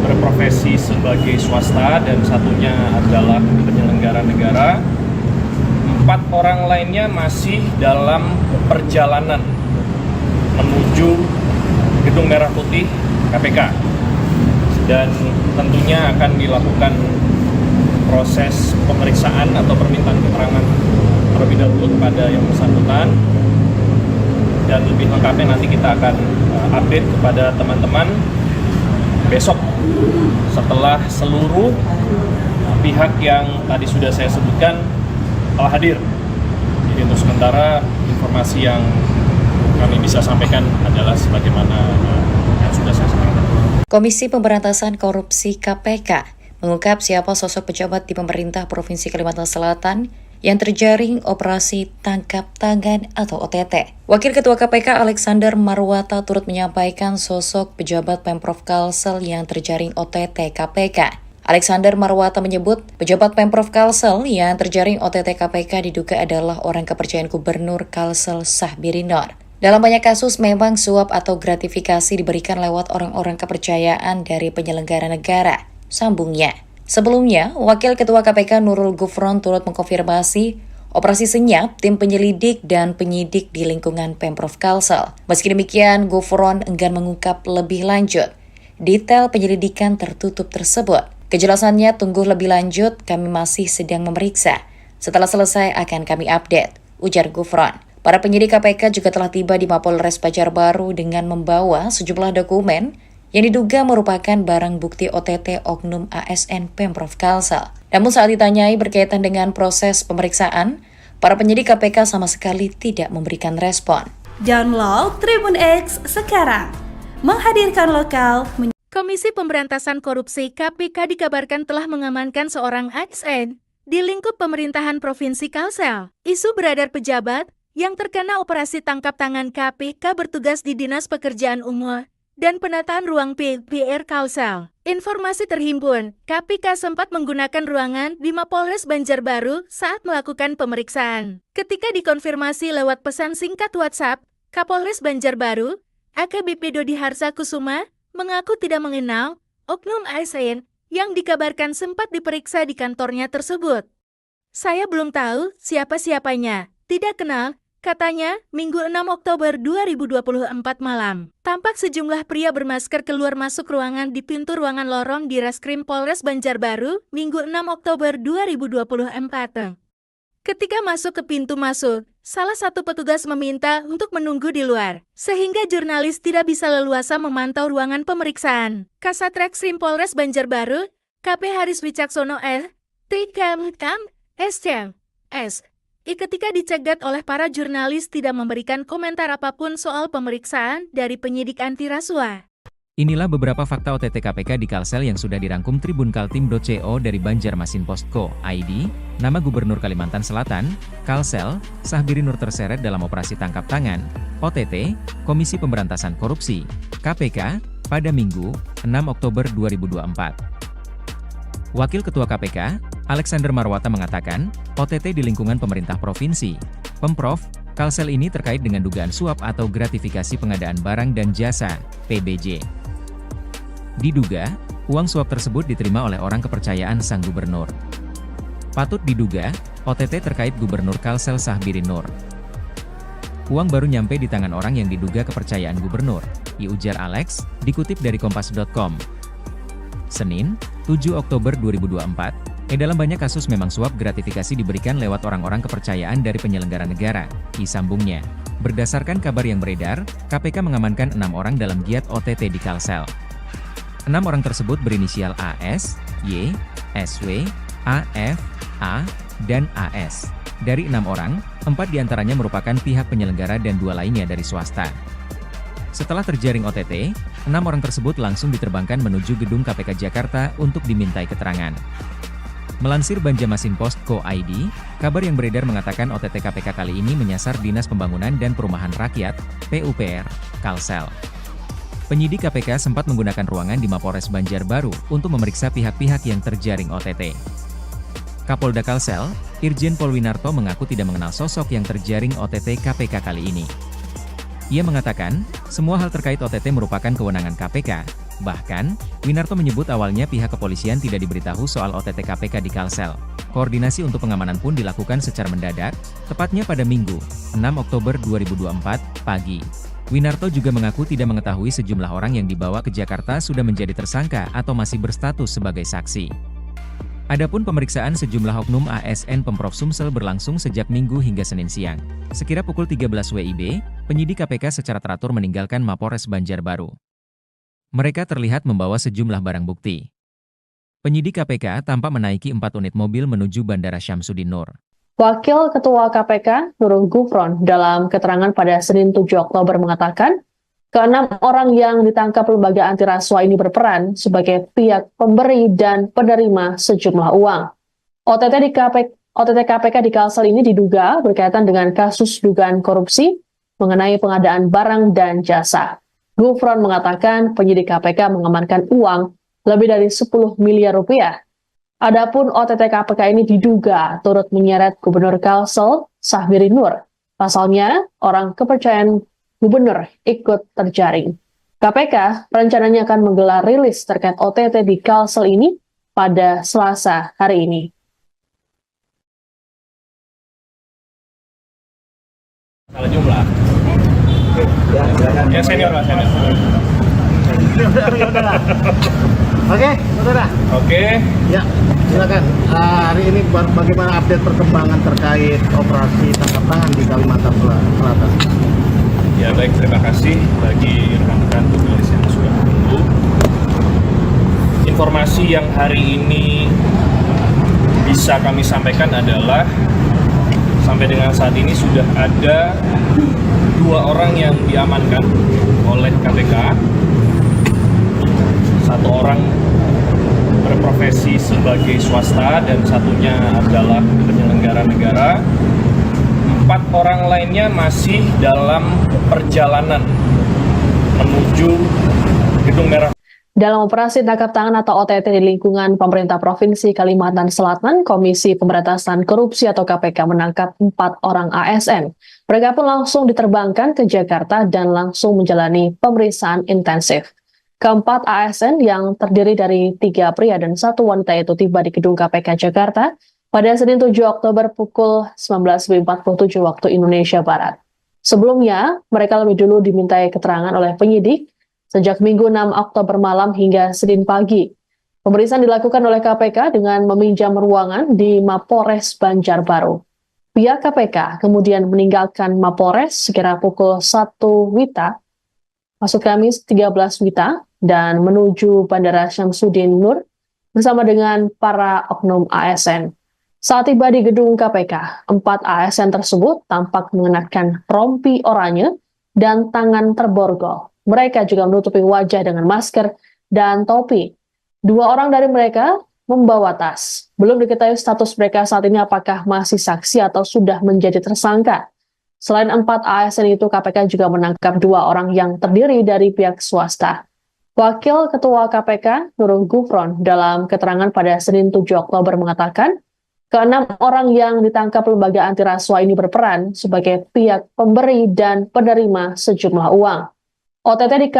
berprofesi sebagai swasta dan satunya adalah penyelenggara negara. 4 orang lainnya masih dalam perjalanan menuju Gedung Merah Putih KPK. Dan tentunya akan dilakukan proses pemeriksaan atau permintaan keterangan terlebih dahulu kepada yang bersangkutan, dan lebih lengkapnya nanti kita akan update kepada teman-teman besok setelah seluruh pihak yang tadi sudah saya sebutkan telah hadir. Jadi untuk sementara informasi yang kami bisa sampaikan adalah sebagaimana yang sudah saya sampaikan. Komisi Pemberantasan Korupsi KPK mengungkap siapa sosok pejabat di pemerintah Provinsi Kalimantan Selatan yang terjaring operasi tangkap tangan atau OTT. Wakil Ketua KPK Alexander Marwata turut menyampaikan sosok pejabat Pemprov Kalsel yang terjaring OTT KPK. Alexander Marwata menyebut pejabat Pemprov Kalsel yang terjaring OTT KPK diduga adalah orang kepercayaan Gubernur Kalsel Sahbiri Nur. Dalam banyak kasus memang suap atau gratifikasi diberikan lewat orang-orang kepercayaan dari penyelenggara negara, sambungnya. Sebelumnya, Wakil Ketua KPK Nurul Gufron turut mengkonfirmasi operasi senyap tim penyelidik dan penyidik di lingkungan Pemprov Kalsel. Meski demikian, Gufron enggan mengungkap lebih lanjut detail penyelidikan tertutup tersebut. Kejelasannya tunggu lebih lanjut, kami masih sedang memeriksa. Setelah selesai akan kami update, ujar Gufron. Para penyidik KPK juga telah tiba di Mapolres Banjarbaru dengan membawa sejumlah dokumen yang diduga merupakan barang bukti OTT oknum ASN Pemprov Kalsel. Namun saat ditanyai berkaitan dengan proses pemeriksaan, para penyidik KPK sama sekali tidak memberikan respon. Download Tribun X sekarang. Menghadirkan lokal. Komisi Pemberantasan Korupsi KPK dikabarkan telah mengamankan seorang ASN di lingkup pemerintahan Provinsi Kalsel. Isu beredar pejabat yang terkena operasi tangkap tangan KPK bertugas di Dinas Pekerjaan Umum dan Penataan Ruang PR Kalsel. Informasi terhimpun, KPK sempat menggunakan ruangan di Mapolres Banjarbaru saat melakukan pemeriksaan. Ketika dikonfirmasi lewat pesan singkat WhatsApp, Kapolres Banjarbaru, AKBP Dodi Harsa Kusuma, mengaku tidak mengenal oknum ASN yang dikabarkan sempat diperiksa di kantornya tersebut. Saya belum tahu siapa-siapanya, tidak kenal, katanya Minggu 6 Oktober 2024 malam. Tampak sejumlah pria bermasker keluar masuk ruangan di pintu ruangan lorong di Reskrim Polres Banjarbaru, Minggu 6 Oktober 2024. Ketika masuk ke pintu masuk, salah satu petugas meminta untuk menunggu di luar, sehingga jurnalis tidak bisa leluasa memantau ruangan pemeriksaan. Kasat Reskrim Polres Banjarbaru, KP Haris Wicaksono TKM S. Ketika dicegat oleh para jurnalis tidak memberikan komentar apapun soal pemeriksaan dari penyidik anti rasuah. Inilah beberapa fakta OTT KPK di Kalsel yang sudah dirangkum tribunkaltim.co dari Banjarmasin.co.id. Nama Gubernur Kalimantan Selatan, Kalsel, Sahbiri Nur terseret dalam operasi tangkap tangan, OTT, Komisi Pemberantasan Korupsi, KPK, pada Minggu, 6 Oktober 2024. Wakil Ketua KPK, Alexander Marwata mengatakan, OTT di lingkungan pemerintah provinsi, Pemprov, Kalsel ini terkait dengan dugaan suap atau gratifikasi pengadaan barang dan jasa, PBJ. Diduga, uang suap tersebut diterima oleh orang kepercayaan sang gubernur. Patut diduga, OTT terkait Gubernur Kalsel Sahbiri Nur. Uang baru nyampe di tangan orang yang diduga kepercayaan gubernur, ujar Alex, dikutip dari Kompas.com. Senin, 7 Oktober 2024, dalam banyak kasus memang suap gratifikasi diberikan lewat orang-orang kepercayaan dari penyelenggara negara, sambungnya. Berdasarkan kabar yang beredar, KPK mengamankan 6 orang dalam giat OTT di Kalsel. 6 orang tersebut berinisial AS, Y, SW, AF, A, dan AS. Dari 6 orang, 4 diantaranya merupakan pihak penyelenggara dan 2 lainnya dari swasta. Setelah terjaring OTT, 6 orang tersebut langsung diterbangkan menuju gedung KPK Jakarta untuk dimintai keterangan. Melansir Banjarmasin.co.id, kabar yang beredar mengatakan OTT KPK kali ini menyasar Dinas Pembangunan dan Perumahan Rakyat, PUPR, Kalsel. Penyidik KPK sempat menggunakan ruangan di Mapolres Banjarbaru untuk memeriksa pihak-pihak yang terjaring OTT. Kapolda Kalsel, Irjen Pol Winarto mengaku tidak mengenal sosok yang terjaring OTT KPK kali ini. Ia mengatakan, semua hal terkait OTT merupakan kewenangan KPK. Bahkan, Winarto menyebut awalnya pihak kepolisian tidak diberitahu soal OTT KPK di Kalsel. Koordinasi untuk pengamanan pun dilakukan secara mendadak, tepatnya pada Minggu, 6 Oktober 2024, pagi. Winarto juga mengaku tidak mengetahui sejumlah orang yang dibawa ke Jakarta sudah menjadi tersangka atau masih berstatus sebagai saksi. Adapun pemeriksaan sejumlah oknum ASN Pemprov Sumsel berlangsung sejak Minggu hingga Senin siang. Sekira pukul 13 WIB, penyidik KPK secara teratur meninggalkan Mapolres Banjarbaru. Mereka terlihat membawa sejumlah barang bukti. Penyidik KPK tampak menaiki 4 unit mobil menuju Bandara Syamsuddin Nur. Wakil Ketua KPK, Nurul Gufron, dalam keterangan pada Senin 7 Oktober mengatakan, ke-6 orang yang ditangkap lembaga anti rasuah ini berperan sebagai pihak pemberi dan penerima sejumlah uang. OTT KPK di Kalsel ini diduga berkaitan dengan kasus dugaan korupsi mengenai pengadaan barang dan jasa. Gufron mengatakan penyidik KPK mengamankan uang lebih dari 10 miliar rupiah. Adapun OTT KPK ini diduga turut menyeret Gubernur Kalsel, Sahbiri Nur. Pasalnya, orang kepercayaan gubernur ikut terjaring. KPK rencananya akan menggelar rilis terkait OTT di Kalsel ini pada Selasa hari ini. Salah jumlah. Ya senior lah, senior. Oke, saudara. Oke. Ya, silakan. Hari ini bagaimana update perkembangan terkait operasi tangkap tangan di Kalimantan Selatan? Ya baik, terima kasih bagi rekan-rekan jurnalis yang sudah menunggu. Informasi yang hari ini bisa kami sampaikan adalah sampai dengan saat ini sudah ada 2 orang yang diamankan oleh KPK. 1 orang berprofesi sebagai swasta dan satunya adalah penyelenggara negara. 4 orang lainnya masih dalam perjalanan menuju Gedung Merah. Dalam operasi tangkap tangan atau OTT di lingkungan pemerintah Provinsi Kalimantan Selatan, Komisi Pemberantasan Korupsi atau KPK menangkap 4 orang ASN. Mereka pun langsung diterbangkan ke Jakarta dan langsung menjalani pemeriksaan intensif. Keempat ASN yang terdiri dari 3 pria dan 1 wanita itu tiba di gedung KPK Jakarta pada Senin 7 Oktober pukul 19.47 waktu Indonesia Barat. Sebelumnya, mereka lebih dulu dimintai keterangan oleh penyidik sejak Minggu 6 Oktober malam hingga Senin pagi. Pemeriksaan dilakukan oleh KPK dengan meminjam ruangan di Mapolres Banjarbaru. Pihak KPK kemudian meninggalkan Mapolres sekira pukul 1 WITA, maksud kami 13 WITA, dan menuju Bandara Syamsuddin Nur bersama dengan para oknum ASN. Saat tiba di gedung KPK, 4 ASN tersebut tampak mengenakan rompi oranye dan tangan terborgol. Mereka juga menutupi wajah dengan masker dan topi. 2 orang dari mereka membawa tas. Belum diketahui status mereka saat ini apakah masih saksi atau sudah menjadi tersangka. Selain 4 ASN itu, KPK juga menangkap 2 orang yang terdiri dari pihak swasta. Wakil Ketua KPK, Nurul Gufron, dalam keterangan pada Senin 7 Oktober mengatakan, ke-6 orang yang ditangkap lembaga anti rasuah ini berperan sebagai pihak pemberi dan penerima sejumlah uang. OTT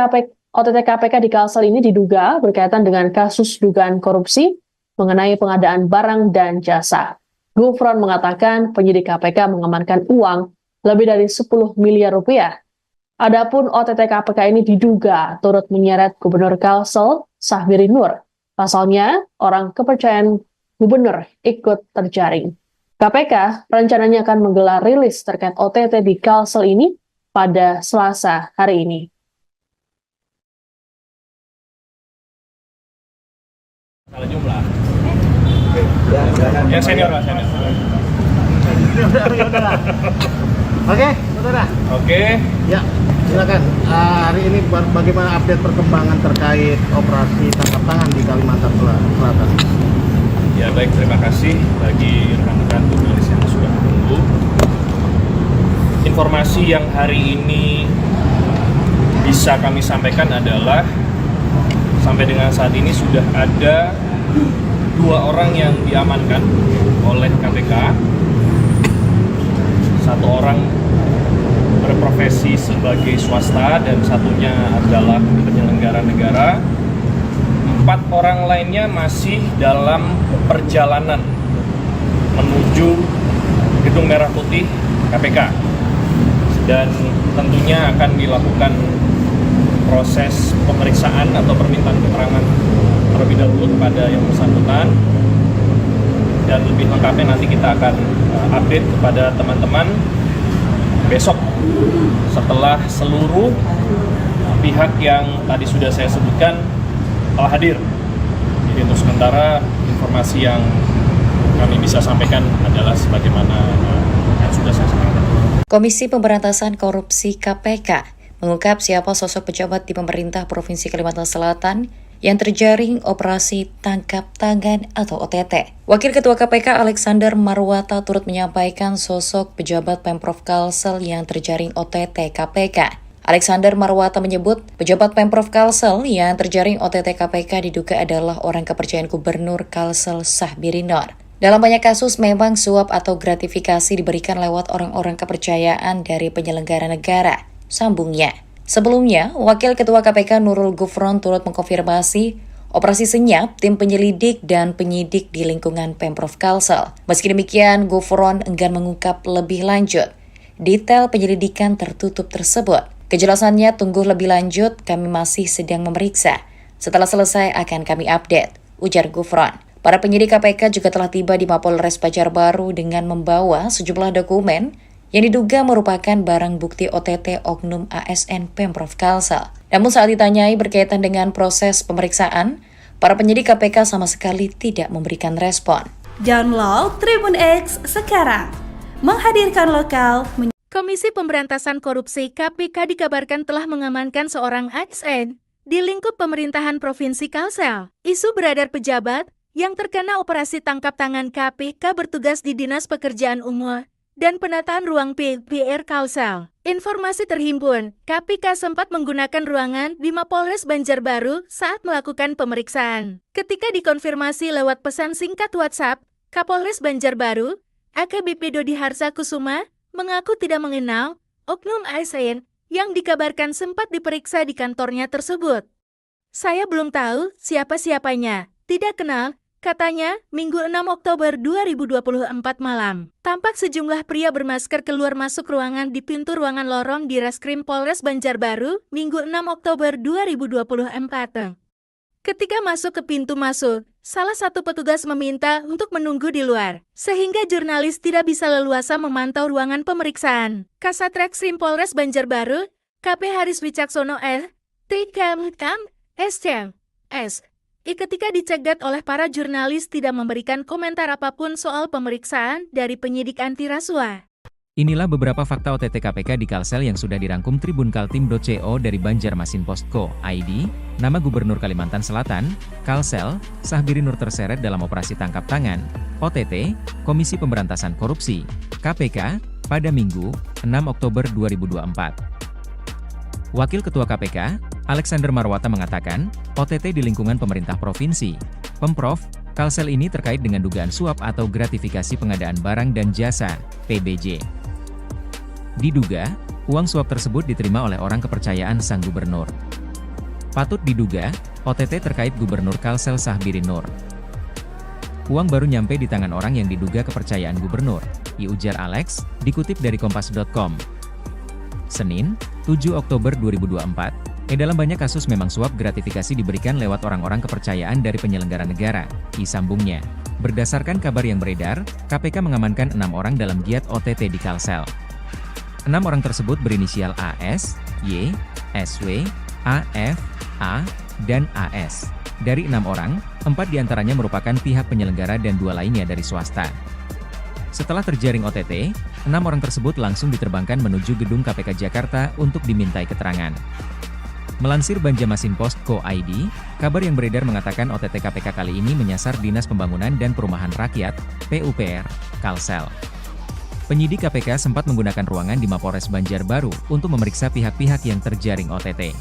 KPK di Kalsel ini diduga berkaitan dengan kasus dugaan korupsi mengenai pengadaan barang dan jasa. Gufron mengatakan penyidik KPK mengamankan uang lebih dari 10 miliar rupiah. Adapun OTT KPK ini diduga turut menyeret Gubernur Kalsel, Sahbiri Nur. Pasalnya, orang kepercayaan gubernur ikut terjaring. KPK rencananya akan menggelar rilis terkait OTT di Kalsel ini pada Selasa hari ini. Salah jumlah. Yang senior lah, senior. Oke, saudara. Oke. Ya, silakan. Hari ini bagaimana update perkembangan terkait operasi tangkap tangan di Kalimantan Selatan? Ya baik, terima kasih bagi rekan-rekan jurnalis yang sudah menunggu. Informasi yang hari ini bisa kami sampaikan adalah sampai dengan saat ini sudah ada 2 orang yang diamankan oleh KPK. 1 orang berprofesi sebagai swasta dan satunya adalah penyelenggara negara. 4 orang lainnya masih dalam perjalanan menuju Gedung Merah Putih KPK dan tentunya akan dilakukan proses pemeriksaan atau permintaan keterangan terlebih dahulu kepada yang bersangkutan, dan lebih lengkapnya nanti kita akan update kepada teman-teman besok setelah seluruh pihak yang tadi sudah saya sebutkan telah hadir. Jadi untuk sementara informasi yang kami bisa sampaikan adalah sebagaimana yang sudah saya sampaikan. Komisi Pemberantasan Korupsi KPK mengungkap siapa sosok pejabat di pemerintah Provinsi Kalimantan Selatan yang terjaring operasi tangkap tangan atau OTT. Wakil Ketua KPK Alexander Marwata turut menyampaikan sosok pejabat Pemprov Kalsel yang terjaring OTT KPK. Alexander Marwata menyebut pejabat Pemprov Kalsel yang terjaring OTT KPK diduga adalah orang kepercayaan Gubernur Kalsel Sahbiri Nur. Dalam banyak kasus memang suap atau gratifikasi diberikan lewat orang-orang kepercayaan dari penyelenggara negara, sambungnya. Sebelumnya, Wakil Ketua KPK Nurul Gufron turut mengkonfirmasi operasi senyap tim penyelidik dan penyidik di lingkungan Pemprov Kalsel. Meski demikian, Gufron enggan mengungkap lebih lanjut detail penyelidikan tertutup tersebut. Kejelasannya tunggu lebih lanjut, kami masih sedang memeriksa. Setelah selesai akan kami update, ujar Gufron. Para penyidik KPK juga telah tiba di Mapolres Banjarbaru dengan membawa sejumlah dokumen yang diduga merupakan barang bukti OTT oknum ASN Pemprov Kalsel. Namun saat ditanyai berkaitan dengan proses pemeriksaan, para penyidik KPK sama sekali tidak memberikan respon. Download Tribun X sekarang. Menghadirkan lokal. Komisi Pemberantasan Korupsi KPK dikabarkan telah mengamankan seorang ASN di lingkup pemerintahan Provinsi Kalsel. Isu beredar pejabat yang terkena operasi tangkap tangan KPK bertugas di Dinas Pekerjaan Umum dan penataan ruang PR Kalsel. Informasi terhimpun, KPK sempat menggunakan ruangan di Mapolres Banjarbaru saat melakukan pemeriksaan. Ketika dikonfirmasi lewat pesan singkat WhatsApp, Kapolres Banjarbaru, AKBP Dodi Harsa Kusuma, mengaku tidak mengenal oknum ASN yang dikabarkan sempat diperiksa di kantornya tersebut. Saya belum tahu siapa-siapanya, tidak kenal, katanya, Minggu 6 Oktober 2024 malam. Tampak sejumlah pria bermasker keluar masuk ruangan di pintu ruangan lorong di Reskrim Polres Banjarbaru, Minggu 6 Oktober 2024. Ketika masuk ke pintu masuk, salah satu petugas meminta untuk menunggu di luar, sehingga jurnalis tidak bisa leluasa memantau ruangan pemeriksaan. Kasat Reskrim Polres Banjarbaru, KP Haris Wicaksono TKM S. Ketika dicegat oleh para jurnalis tidak memberikan komentar apapun soal pemeriksaan dari penyidik anti rasuah. Inilah beberapa fakta OTT KPK di Kalsel yang sudah dirangkum tribunkaltim.co dari Banjarmasin.co.id. Nama Gubernur Kalimantan Selatan, Kalsel, Sahbiri Nur terseret dalam operasi tangkap tangan, OTT, Komisi Pemberantasan Korupsi, KPK, pada Minggu, 6 Oktober 2024. Wakil Ketua KPK, Alexander Marwata mengatakan, OTT di lingkungan pemerintah provinsi, Pemprov, Kalsel ini terkait dengan dugaan suap atau gratifikasi pengadaan barang dan jasa, PBJ. Diduga, uang suap tersebut diterima oleh orang kepercayaan sang gubernur. Patut diduga, OTT terkait Gubernur Kalsel Sahbiri Nur. Uang baru nyampe di tangan orang yang diduga kepercayaan gubernur, ujar Alex, dikutip dari kompas.com. Senin, 7 Oktober 2024, dalam banyak kasus memang suap gratifikasi diberikan lewat orang-orang kepercayaan dari penyelenggara negara, sambungnya. Berdasarkan kabar yang beredar, KPK mengamankan 6 orang dalam giat OTT di Kalsel. 6 orang tersebut berinisial AS, Y, SW, AF, A, dan AS. Dari 6 orang, 4 diantaranya merupakan pihak penyelenggara dan 2 lainnya dari swasta. Setelah terjaring OTT, 6 orang tersebut langsung diterbangkan menuju gedung KPK Jakarta untuk dimintai keterangan. Melansir Banjarmasin.co.id, kabar yang beredar mengatakan OTT KPK kali ini menyasar Dinas Pembangunan dan Perumahan Rakyat, PUPR, Kalsel. Penyidik KPK sempat menggunakan ruangan di Mapolres Banjarbaru untuk memeriksa pihak-pihak yang terjaring OTT.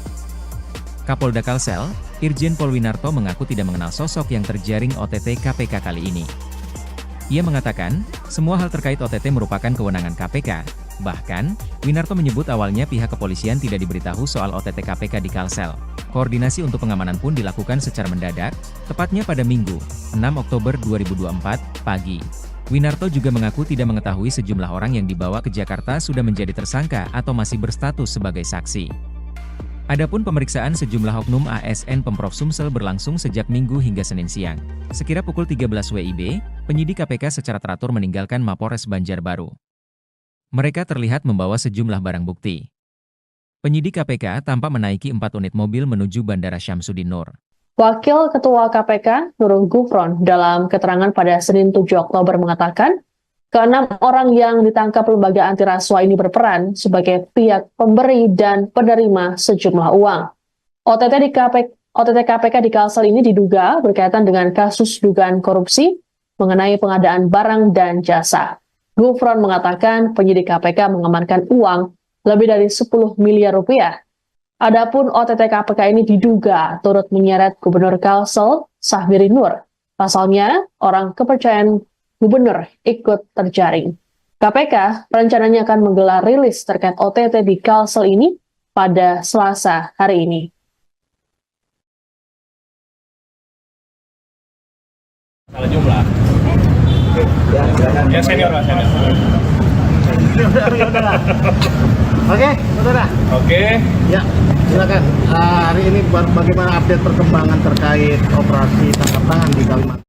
Kapolda Kalsel, Irjen Pol Winarto mengaku tidak mengenal sosok yang terjaring OTT KPK kali ini. Ia mengatakan, semua hal terkait OTT merupakan kewenangan KPK. Bahkan, Winarto menyebut awalnya pihak kepolisian tidak diberitahu soal OTT KPK di Kalsel. Koordinasi untuk pengamanan pun dilakukan secara mendadak, tepatnya pada Minggu, 6 Oktober 2024, pagi. Winarto juga mengaku tidak mengetahui sejumlah orang yang dibawa ke Jakarta sudah menjadi tersangka atau masih berstatus sebagai saksi. Adapun pemeriksaan sejumlah oknum ASN Pemprov Sumsel berlangsung sejak Minggu hingga Senin siang. Sekira pukul 13 WIB, penyidik KPK secara teratur meninggalkan Mapolres Banjarbaru. Mereka terlihat membawa sejumlah barang bukti. Penyidik KPK tampak menaiki 4 unit mobil menuju Bandara Syamsuddin Nur. Wakil Ketua KPK, Nurul Gufron, dalam keterangan pada Senin 7 Oktober mengatakan, ke-6 orang yang ditangkap lembaga anti rasuah ini berperan sebagai pihak pemberi dan penerima sejumlah uang. OTT KPK di Kalsel ini diduga berkaitan dengan kasus dugaan korupsi mengenai pengadaan barang dan jasa. Gufron mengatakan penyidik KPK mengamankan uang lebih dari 10 miliar rupiah. Adapun OTT KPK ini diduga turut menyeret Gubernur Kalsel Sahbiri Nur. Pasalnya, orang kepercayaan gubernur ikut terjaring. KPK rencananya akan menggelar rilis terkait OTT di Kalsel ini pada Selasa hari ini. Salah jumlah. Ya senior lah, senior. Oke, saudara. Oke. Ya, silakan. Hari ini bagaimana update perkembangan terkait operasi tangkap tangan di Kalimantan?